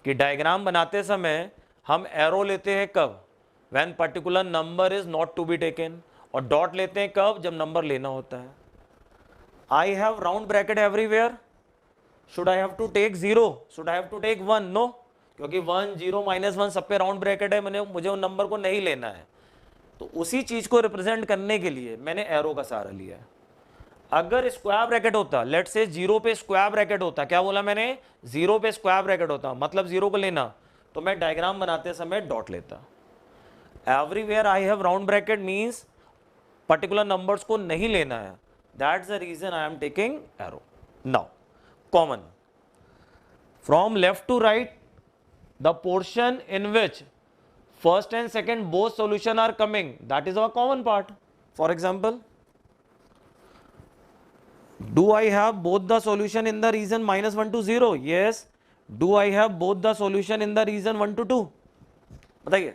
Speaker 1: कि डायग्राम बनाते समय हम एरो लेते हैं कब, when particular number is not to be taken, और डॉट लेते हैं कब, जब नंबर लेना होता है. I have round bracket everywhere, should I have to take 0, should I have to take 1? No, क्योंकि 1 0 -1 सब पे राउंड ब्रैकेट है, मुझे उन नंबर को नहीं लेना है. तो उसी चीज को रिप्रेजेंट करने के लिए मैंने एरो का सहारा लिया है. अगर स्क्वायर ब्रैकेट होता, लेट से 0 पे स्क्वायर ब्रैकेट होता, क्या बोला मैंने, 0 पे स्क्वायर ब्रैकेट होता मतलब 0 को लेना, तो मैं डायग्राम बनाते समय डॉट लेता. Everywhere I have round bracket means particular numbers को नहीं लेना है, that's the reason I am taking arrow. Now common from left to right, the portion in which first and second both solution are coming, that is our common part. For example, do I have both the solution in the region -1 to 0? Yes. Do I have both the solution in the region 1 to 2? बताइए,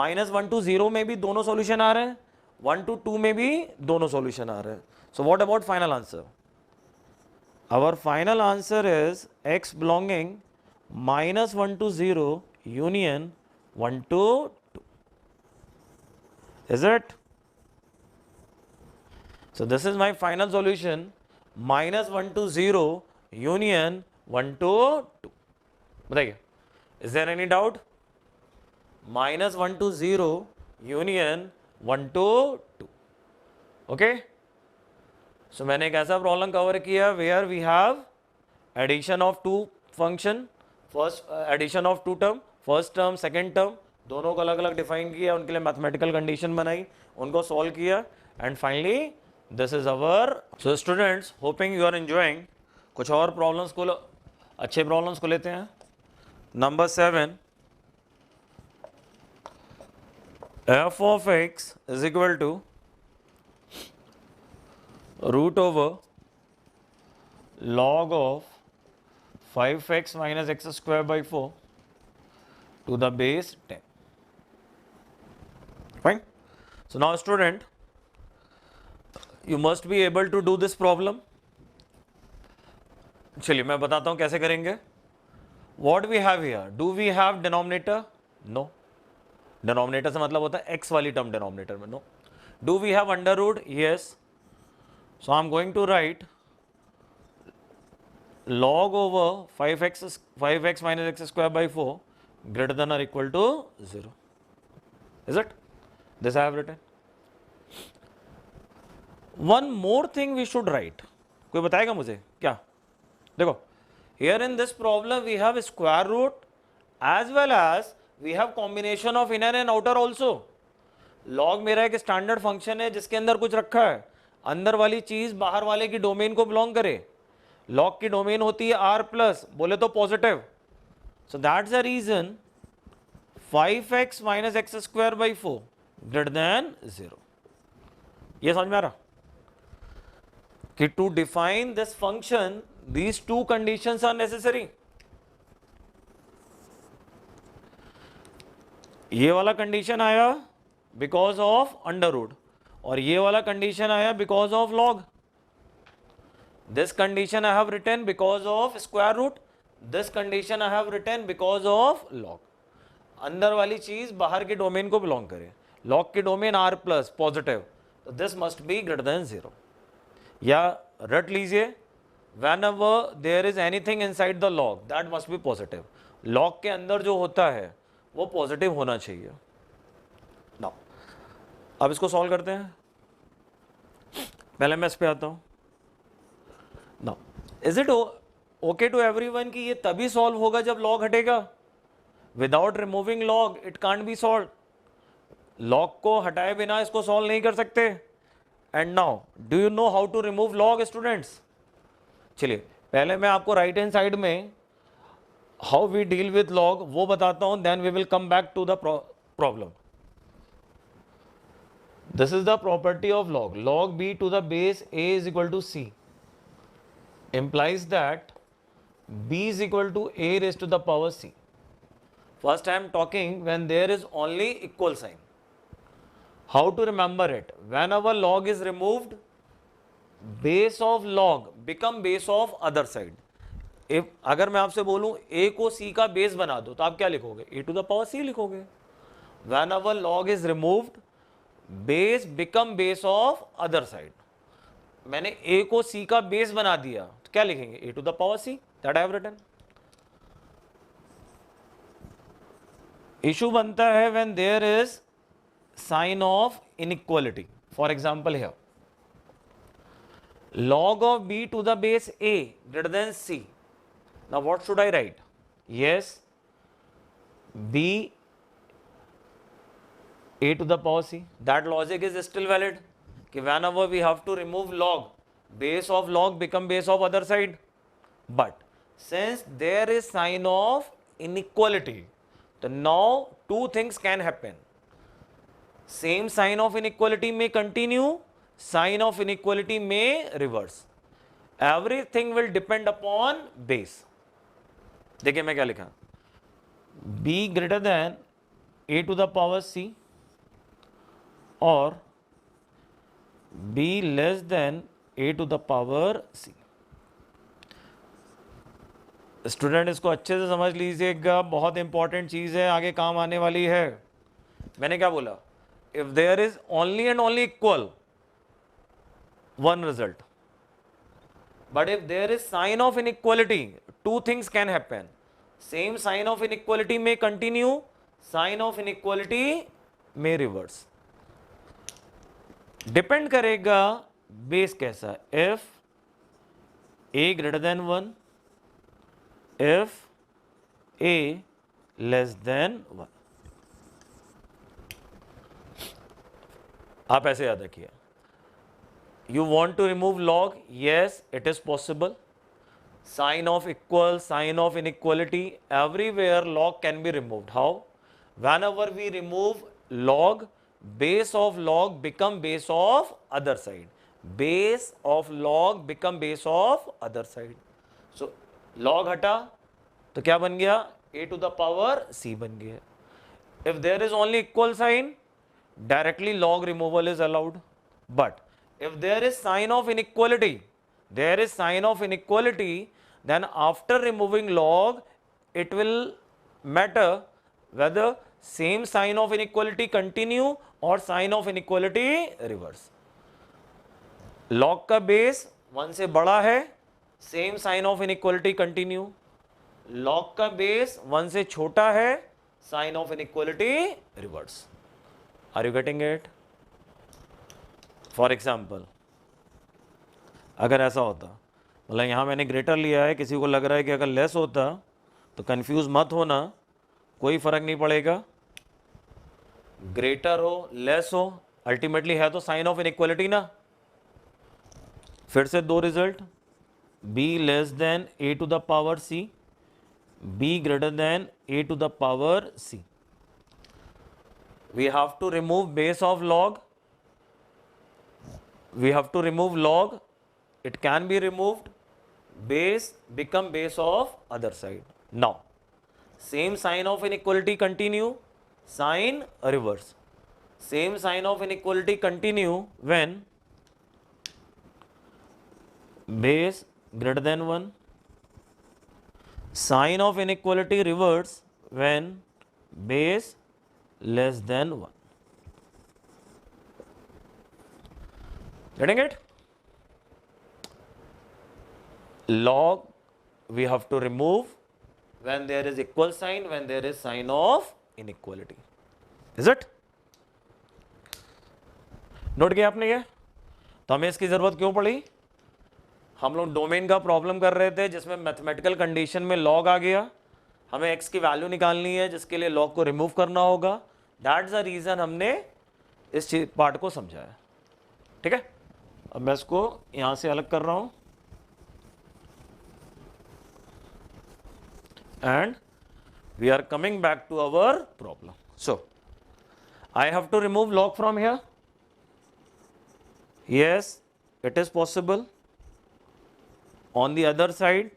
Speaker 1: -1 to 0 में भी दोनों solution आ रहे हैं, 1 to 2 में भी दोनों solution आ रहे हैं. So what about final answer? Our final answer is x belonging -1 to 0 union 1 to 2. Is it? So this is my final solution, -1 to 0 union 1 to 2. बताइए, is there any doubt? -1 to 0 union 1 to 2. Okay? So मैंने एक ऐसा problem cover किया where we have addition of two function, first addition of two term, first term second term दोनों को अलग अलग define किया, उनके लिए मैथमेटिकल कंडीशन बनाई, उनको सॉल्व किया, and finally this is our. So students, hoping you are enjoying. कुछ और प्रॉब्लम्स को अच्छे प्रॉब्लम्स को लेते हैं. Number 7, f of x is equal to root over log of 5x minus x square by 4 to the base 10. Fine. So now student, you must be able to do this problem. चलिए मैं बताता हूं कैसे करेंगे. What we have here, do we have denominator? No. Denominator से मतलब होता है x वाली टर्म denominator में. No. Do we have under root? Yes. So I am going to write log over 5x minus x square by 4 greater than or equal to 0. Is it? This I have written. One more thing we should write. कोई बताएगा मुझे क्या? देखो, here in this problem we have square root as well as we have combination of inner and outer also. log मेरा एक standard function है जिसके अंदर कुछ रखा है, अंदर वाली चीज बाहर वाले की डोमेन को बिलोंग करे. log की डोमेन होती है r प्लस, बोले तो positive. So that's the reason 5x minus x square by 4 greater than 0. ये समझ में आ रहा कि to define this function these two conditions are necessary. ये वाला कंडीशन आया because of under root और ये वाला कंडीशन आया because of log. This condition I have written because of square root. This condition I have written because of log. अंदर वाली चीज बाहर के डोमेन को बिलोंग करे. log की डोमेन r प्लस पॉजिटिव, तो this must be greater than 0. या रट लीजिए, whenever there is anything inside the log that must be positive. log के अंदर जो होता है वो पॉजिटिव होना चाहिए. नाउ अब इसको सॉल्व करते हैं. पहले मैं इस पे आता हूं. Now is it okay to everyone कि ये तभी सॉल्व होगा जब लॉग हटेगा? Without removing log it can't be solve. Log को हटाए बिना इसको सॉल्व नहीं कर सकते. And now do you know how to remove log students? चलिए पहले मैं आपको राइट हैंड साइड में how we deal with log वो बताता हूं, then we will come back to the problem. This is the property of log. log b to the base a is equal to c implies that b is equal to a raised to the power c. First I am talking when there is only equal sign. How to remember it? Whenever log is removed, base of log become base of other side. If अगर मैं आपसे बोलूं a को c का base बना दो तो आप क्या लिखोगे, a to the power c लिखोगे। व्हेन अवर log इज removed base become base of other side. मैंने a को c का बेस बना दिया तो क्या लिखेंगे, a to the power c, that I have written. Issue बनता है when there is sign of inequality. For example here log of b to the base a greater than c. Now what should I write? Yes, b a to the power c. That logic is still valid कि whenever we have to remove log, base of log become base of other side. But since there is sign of inequality, so now two things can happen. Same sign of inequality may continue, sign of inequality may reverse. Everything will depend upon base. देखिए मैं क्या लिखा, b greater than a to the power c और b less than a to the power c. Student इसको अच्छे से समझ लीजिएगा, बहुत इंपॉर्टेंट चीज है, आगे काम आने वाली है। मैंने क्या बोला, if there is only and only equal one result, but if there is sign of inequality, two things can happen. Same sign of inequality may continue, sign of inequality may reverse. Depend करेगा base कैसा, if a greater than 1, if a less than 1. आप ऐसे याद रखिए। You want to remove log? Yes, it is possible. Sign of equal, sign of inequality, everywhere log can be removed. How? Whenever we remove log, base of log become base of other side. Base of log become base of other side. So log हटा तो क्या बन गया, a to the power c बन गया। If there is only equal sign, directly log removal is allowed. But if there is sign of inequality, then after removing log, it will matter whether same sign of inequality continue or sign of inequality reverse. Log का base 1 से बड़ा है, same sign of inequality continue. Log का base 1 से छोटा है, sign of inequality reverse. Are you getting it? For example अगर ऐसा होता, मतलब यहाँ मैंने ग्रेटर लिया है, किसी को लग रहा है कि अगर लेस होता तो कंफ्यूज मत होना, कोई फर्क नहीं पड़ेगा, ग्रेटर हो लेस हो अल्टीमेटली है तो साइन ऑफ इनइक्वालिटी ना। फिर से दो result, b less than a to the power c, b greater than a to the power c. We have to remove base of log, we have to remove log, it can be removed, base become base of other side. Now same sign of inequality continue, sign reverse. Same sign of inequality continue when base greater than 1, sign of inequality reverse when base less than 1. Getting it? Log we have to remove when there is equal sign, when there is sign of inequality. Is it? Note किया आपने ये? तो हमें इसकी जरूरत क्यों पड़ी? हम लोग डोमेन का प्रॉब्लम कर रहे थे जिसमें मैथमेटिकल कंडीशन में लॉग आ गया, हमें x की वैल्यू निकालनी है जिसके लिए लॉग को रिमूव करना होगा। दैट्स द रीजन हमने इस पार्ट को समझाया। ठीक है, अब मैं इसको यहां से अलग कर रहा हूं and we are coming back to our problem. So I have to remove log from here. Yes, it is possible. On the other side,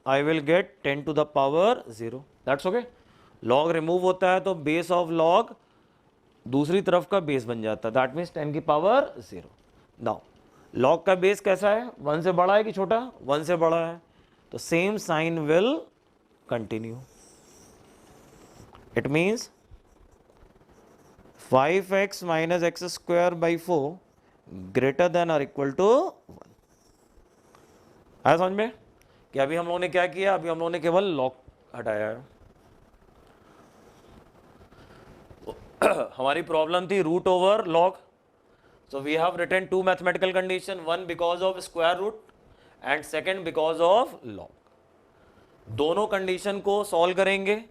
Speaker 1: I will get 10 to the power 0. That's okay. Log remove होता है तो base of log दूसरी तरफ का base बन जाता है. That means 10 की power 0. Now, log का base कैसा है? 1 से बड़ा है कि छोटा? 1 से बड़ा है. तो same sign will continue. It means 5x minus x square by 4 greater than और इक्वल टू 1. आया समझ में कि अभी हम लोगों ने क्या किया? अभी हम लोगों ने केवल लॉग हटाया है. हमारी प्रॉब्लम थी root over log. So we have written two mathematical condition, one because of square root and second because of log. दोनों कंडीशन को सॉल्व करेंगे,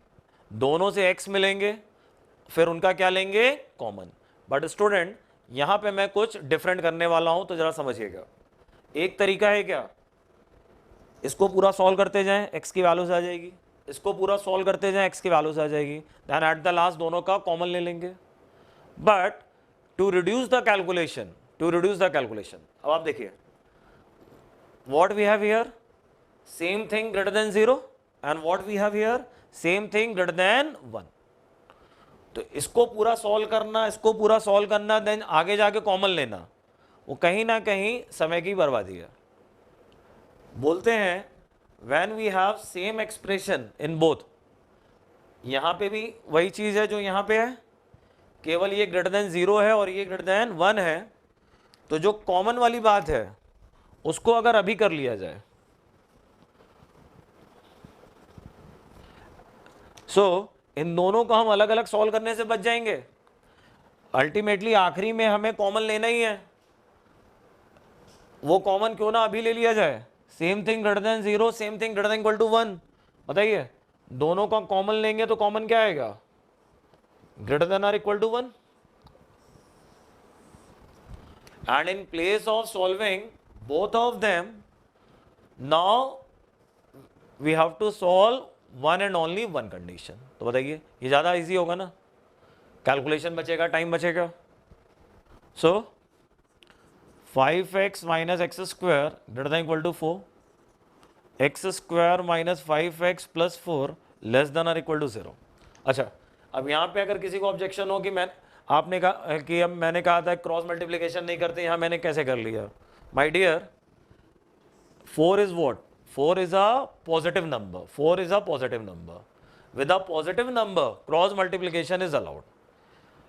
Speaker 1: दोनों से x मिलेंगे, फिर उनका क्या लेंगे? कॉमन. बट स्टूडेंट यहां पे मैं कुछ डिफरेंट करने वाला हूं, तो जरा समझिएगा. एक तरीका है क्या, इसको पूरा सॉल्व करते जाएं, x की वैल्यूज आ जाएगी. इसको पूरा सॉल्व करते जाएं, x की वैल्यूज आ जाएगी. देन एट द लास्ट दोनों का कॉमन ले लेंगे. But to reduce the calculation, अब आप देखिए what we have here, same thing greater than 0, and what we have here, same thing greater than 1. तो इसको पूरा सॉल्व करना, देन आगे जाके कॉमन लेना, वो कहीं ना कहीं समय की बर्बादी है. बोलते हैं when we have same expression in both, यहां पे भी वही चीज है जो यहां पे है, केवल ये ग्रेटर देन 0 है और ये ग्रेटर देन 1 है. तो जो कॉमन वाली बात है उसको अगर अभी कर लिया जाए, इन दोनों को हम अलग अलग सॉल्व करने से बच जाएंगे. अल्टीमेटली आखिरी में हमें कॉमन लेना ही है. वो कॉमन क्यों ना अभी ले लिया जाए. Same thing greater than 0, same thing greater than equal to 1. बताइए, दोनों का कॉमन लेंगे तो कॉमन क्या आएगा? ग्रेटर देन और equal to 1. And in place of solving both of them, now we have to solve one and only one condition. तो बताइए ये ज्यादा इजी होगा ना, कैलकुलेशन बचेगा, टाइम बचेगा. सो 5x minus x square greater than equal to 4, x square minus 5x plus 4 less than or equal to 0. अच्छा, अब यहाँ पे अगर किसी को ऑब्जेक्शन हो कि आपने कहा कि अब मैंने कहा था क्रॉस मल्टीप्लिकेशन नहीं करते, यहाँ मैंने कैसे कर लिया. My dear, 4 is what? 4 is a positive number. 4 is a positive number. With a positive number, cross multiplication is allowed.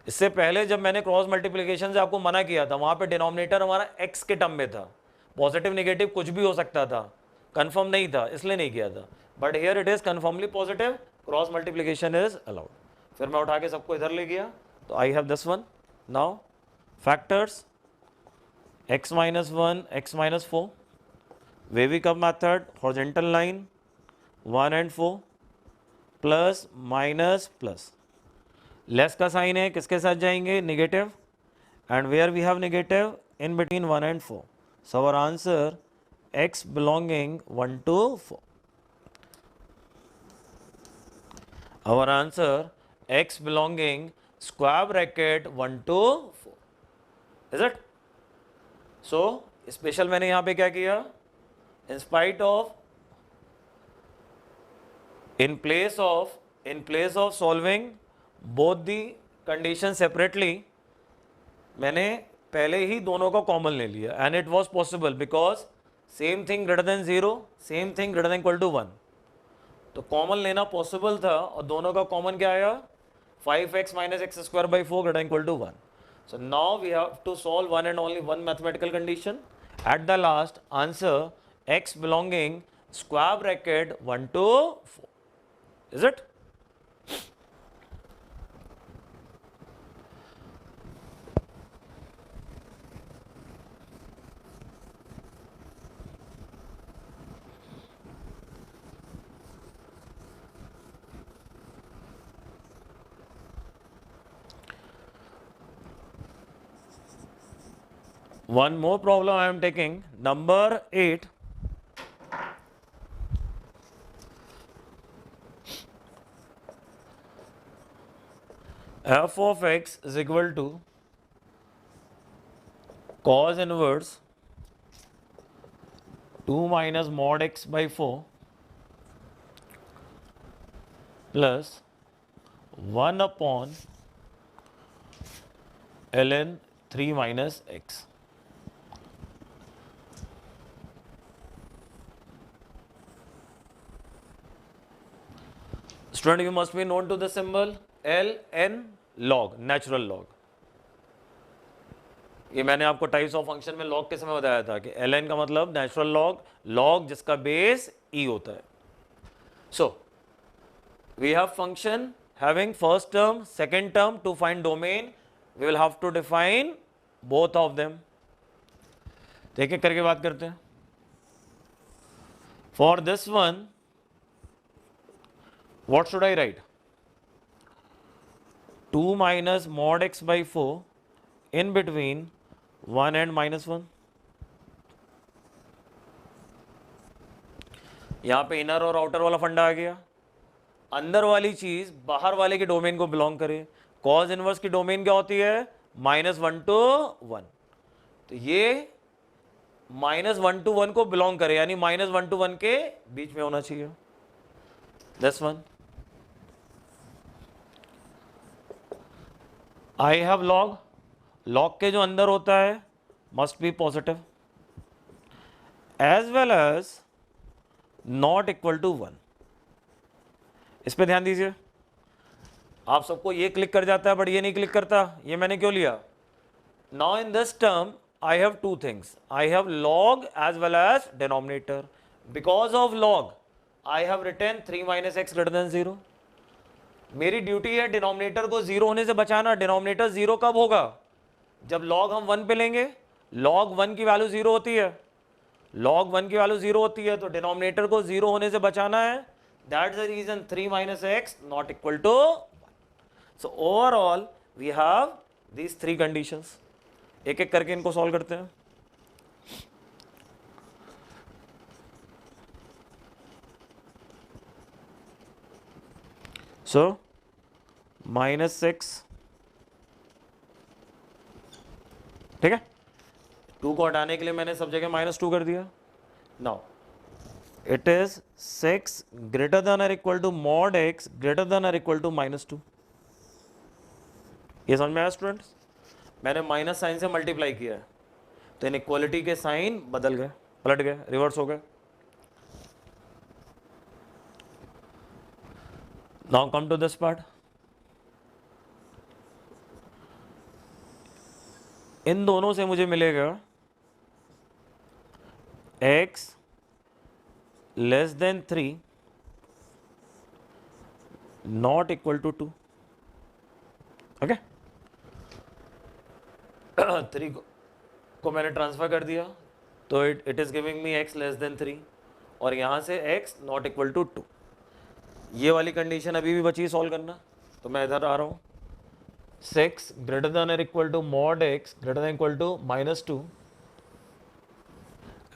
Speaker 1: इससे पहले जब मैंने क्रॉस मल्टीप्लिकेशन से आपको मना किया था, वहां पे डिनोमिनेटर हमारा x के टर्म में था. पॉजिटिव नेगेटिव कुछ भी हो सकता था, कंफर्म नहीं था, इसलिए नहीं किया था. But here it is confirmly positive, cross multiplication is allowed. फिर मैं उठा के सबको इधर ले गया, तो I have this one. Now factors x minus 1, x minus 4, wavy curve method, horizontal line 1 and 4, plus minus plus. Less का साइन है, किसके साथ जाएंगे? Negative. And where we have negative in between 1 and 4. So our answer x belonging 1 to 4. Our answer x belonging square bracket 1 to 4. Is it? So special मैंने यहां पे क्या किया, in spite of, in place of solving both the conditions separately, मैंने पहले ही दोनों का common ले लिया. And it was possible because same thing greater than 0, same thing greater than equal to 1. तो कॉमन लेना पॉसिबल था, और दोनों का कॉमन क्या आया? 5x minus x square by 4 greater than equal to 1. So now we have to solve one and only one mathematical condition. At the last answer x belonging square bracket 1 to 4. Is it? One more problem I am taking, number 8. F of x is equal to cos inverse 2 minus mod x by 4 plus 1 upon ln 3 minus x. Student, you must be known to the symbol ln log, natural log. ये मैंने आपको types of function में log के समय बताया था कि ln का मतलब नेचुरल लॉग, लॉग जिसका बेस e होता है. So we have function having first term, second term. To find domain we will have to define both of them. एक एक करके बात करते हैं. For this one, what should I write? 2 minus mod x by 4 in between 1 and -1. यहां पे inner और outer वाला फंडा आ गया. अंदर वाली चीज बाहर वाले के डोमेन को बिलोंग करे. कॉज इनवर्स की डोमेन क्या होती है? -1 to 1. तो ये -1 to 1 को बिलोंग करे, यानी -1 to 1 के बीच में होना चाहिए. This one. I have log. Log के जो अंदर होता है must be positive as well as not equal to 1. इस पे ध्यान दीजिए. आप सबको ये क्लिक कर जाता है बट ये नहीं क्लिक करता. ये मैंने क्यों लिया? Now in this term I have two things. I have log as well as denominator. Because of log, I have written 3 minus x greater than 0. मेरी ड्यूटी है डिनोमिनेटर को जीरो होने से बचाना. डिनोमिनेटर जीरो कब होगा? जब log हम 1 पे लेंगे. log 1 की वैल्यू जीरो होती है. log 1 की वैल्यू जीरो होती है तो डिनोमिनेटर को जीरो होने से बचाना है. That's the reason 3 minus x not equal to 1. So overall we have these three conditions. एक एक करके इनको सॉल्व करते हैं. सो -6, ठीक है. 2 को हटाने के लिए मैंने सब जगह -2 कर दिया. Now it is 6 greater than और equal to mod x greater than और इक्वल टू -2. ये समझ में आया स्टूडेंट्स? मैंने माइनस साइन से मल्टीप्लाई किया है तो इनइक्वालिटी के साइन बदल गए, पलट गए, रिवर्स हो गए. Now come to this part. इन दोनों से मुझे मिलेगा x less than 3 not equal to 2. Okay. 3 को मैंने ट्रांसफर कर दिया तो it is giving me x less than 3 और यहां से x नॉट इक्वल टू 2. ये वाली कंडीशन अभी भी बची सॉल्व करना. तो मैं इधर आ रहा हूं. 6 ग्रेटर देन और equal to mod x greater than equal to -2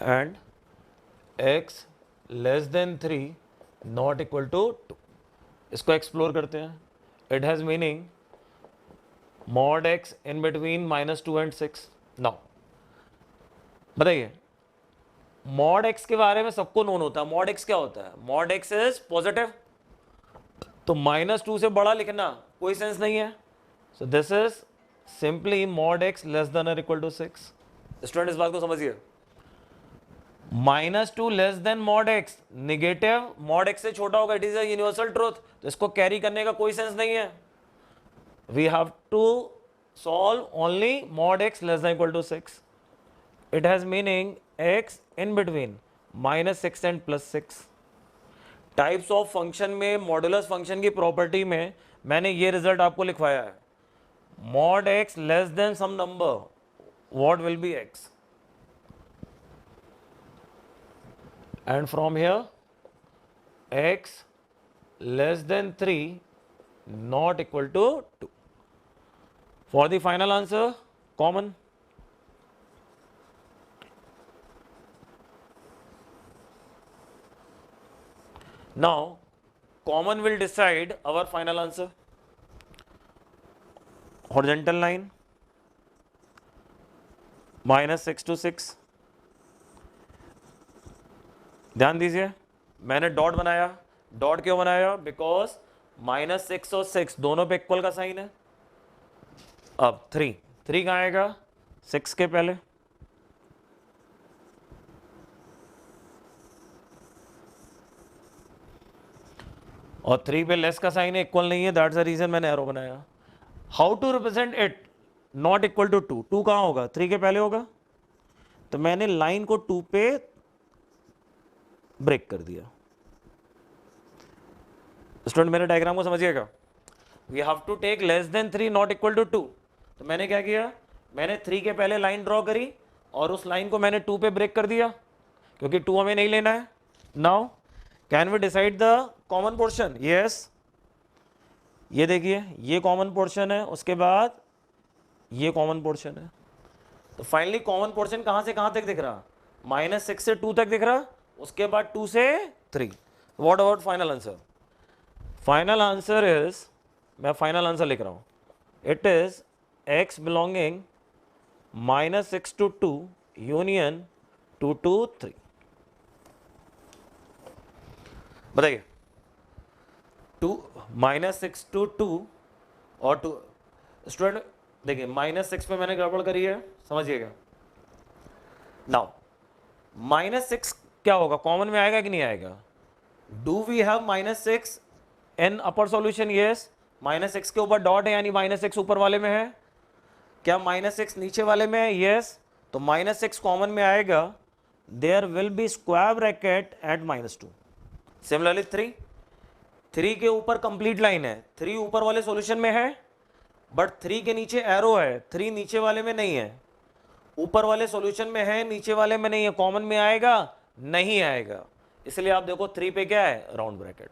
Speaker 1: and x less than 3 not equal to 2. इसको एक्सप्लोर करते हैं. It has meaning mod x in between -2 and 6. Now बताइए, mod x के बारे में सबको नोन होता है. mod x क्या होता है? mod x is positive. तो -2 से बड़ा लिखना कोई सेंस नहीं है. So this is simply mod x less than और इक्वल टू 6. स्टूडेंट इस बात को समझिए. -2 less than mod x, negative mod x से छोटा होगा. It is a universal truth. तो इसको कैरी करने का कोई सेंस नहीं है. We have to solve only mod x less than equal to 6. It has meaning x in between -6 and +6. Types of function में मॉडुलस फंक्शन की प्रॉपर्टी में मैंने ये रिजल्ट आपको लिखवाया है. mod x less than some number, what will be x? And from here x less than 3 not equal to 2. For the final answer, common. Now common will decide our final answer. Horizontal line -6 to 6. ध्यान दीजिए, मैंने dot बनाया. Dot क्यों बनाया? Because -6 और 6 दोनों पे equal का साइन है. अब 3 कहाँ आएगा? 6 के पहले. और 3 पे लेस का साइन है, इक्वल नहीं है, दैट्स द रीजन मैंने एरो बनाया। How to represent it not equal to 2, 2 कहाँ होगा, 3 के पहले होगा, तो मैंने लाइन को 2 पे ब्रेक कर दिया। स्टूडेंट मेरे डायग्राम को समझिएगा, we have to take less than 3 not equal to 2। तो मैंने क्या किया, मैंने 3 के पहले लाइन ड्रॉ करी और उस लाइन को मैंने 2 पे ब्रेक कर दिया, क्योंकि 2 हमें नहीं लेना है। Now can we decide the common portion? Yes, ये देखिए ये कॉमन पोर्शन है, उसके बाद ये कॉमन पोर्शन है। तो फाइनली कॉमन पोर्शन कहां से कहां तक दिख रहा, -6 से 2 तक दिख रहा, उसके बाद 2 से 3। What about final answer? Final answer is, मैं फाइनल आंसर लिख रहा हूं, it is x belonging -6 to 2 union 2 to 3। बताइए, 6 to 2 और 2। स्टूडेंट देखिए -6 पे मैंने गड़बड़ करी है, समझिएगा। नाउ -6 क्या होगा, कॉमन में आएगा कि नहीं आएगा? Do we have -6 in upper solution? Yes, -6 के ऊपर डॉट है, यानी -6 ऊपर वाले में है। क्या -6 नीचे वाले में है? यस, तो -6 कॉमन में आएगा, there will be square bracket at -2। Similarly 3 के ऊपर कंप्लीट लाइन है, 3 ऊपर वाले सॉल्यूशन में है, बट 3 के नीचे एरो है, 3 नीचे वाले में नहीं है, ऊपर वाले सॉल्यूशन में है, नीचे वाले में नहीं है, कॉमन में आएगा? नहीं आएगा। इसलिए आप देखो 3 पे क्या है, राउंड ब्रैकेट।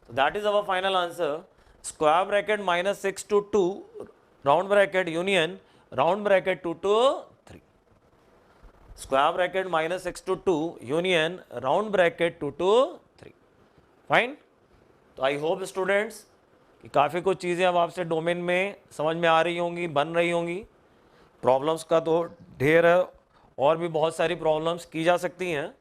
Speaker 1: तो that is our final answer, square bracket -6 to 2 round bracket union round bracket 2 to 3, square bracket -6 to 2 union round bracket 2 to 3। Fine. तो आई होप स्टूडेंट्स कि काफ़ी कुछ चीज़ें अब आपसे डोमेन में समझ में आ रही होंगी, बन रही होंगी। प्रॉब्लम्स का तो ढेर है, और भी बहुत सारी प्रॉब्लम्स की जा सकती हैं।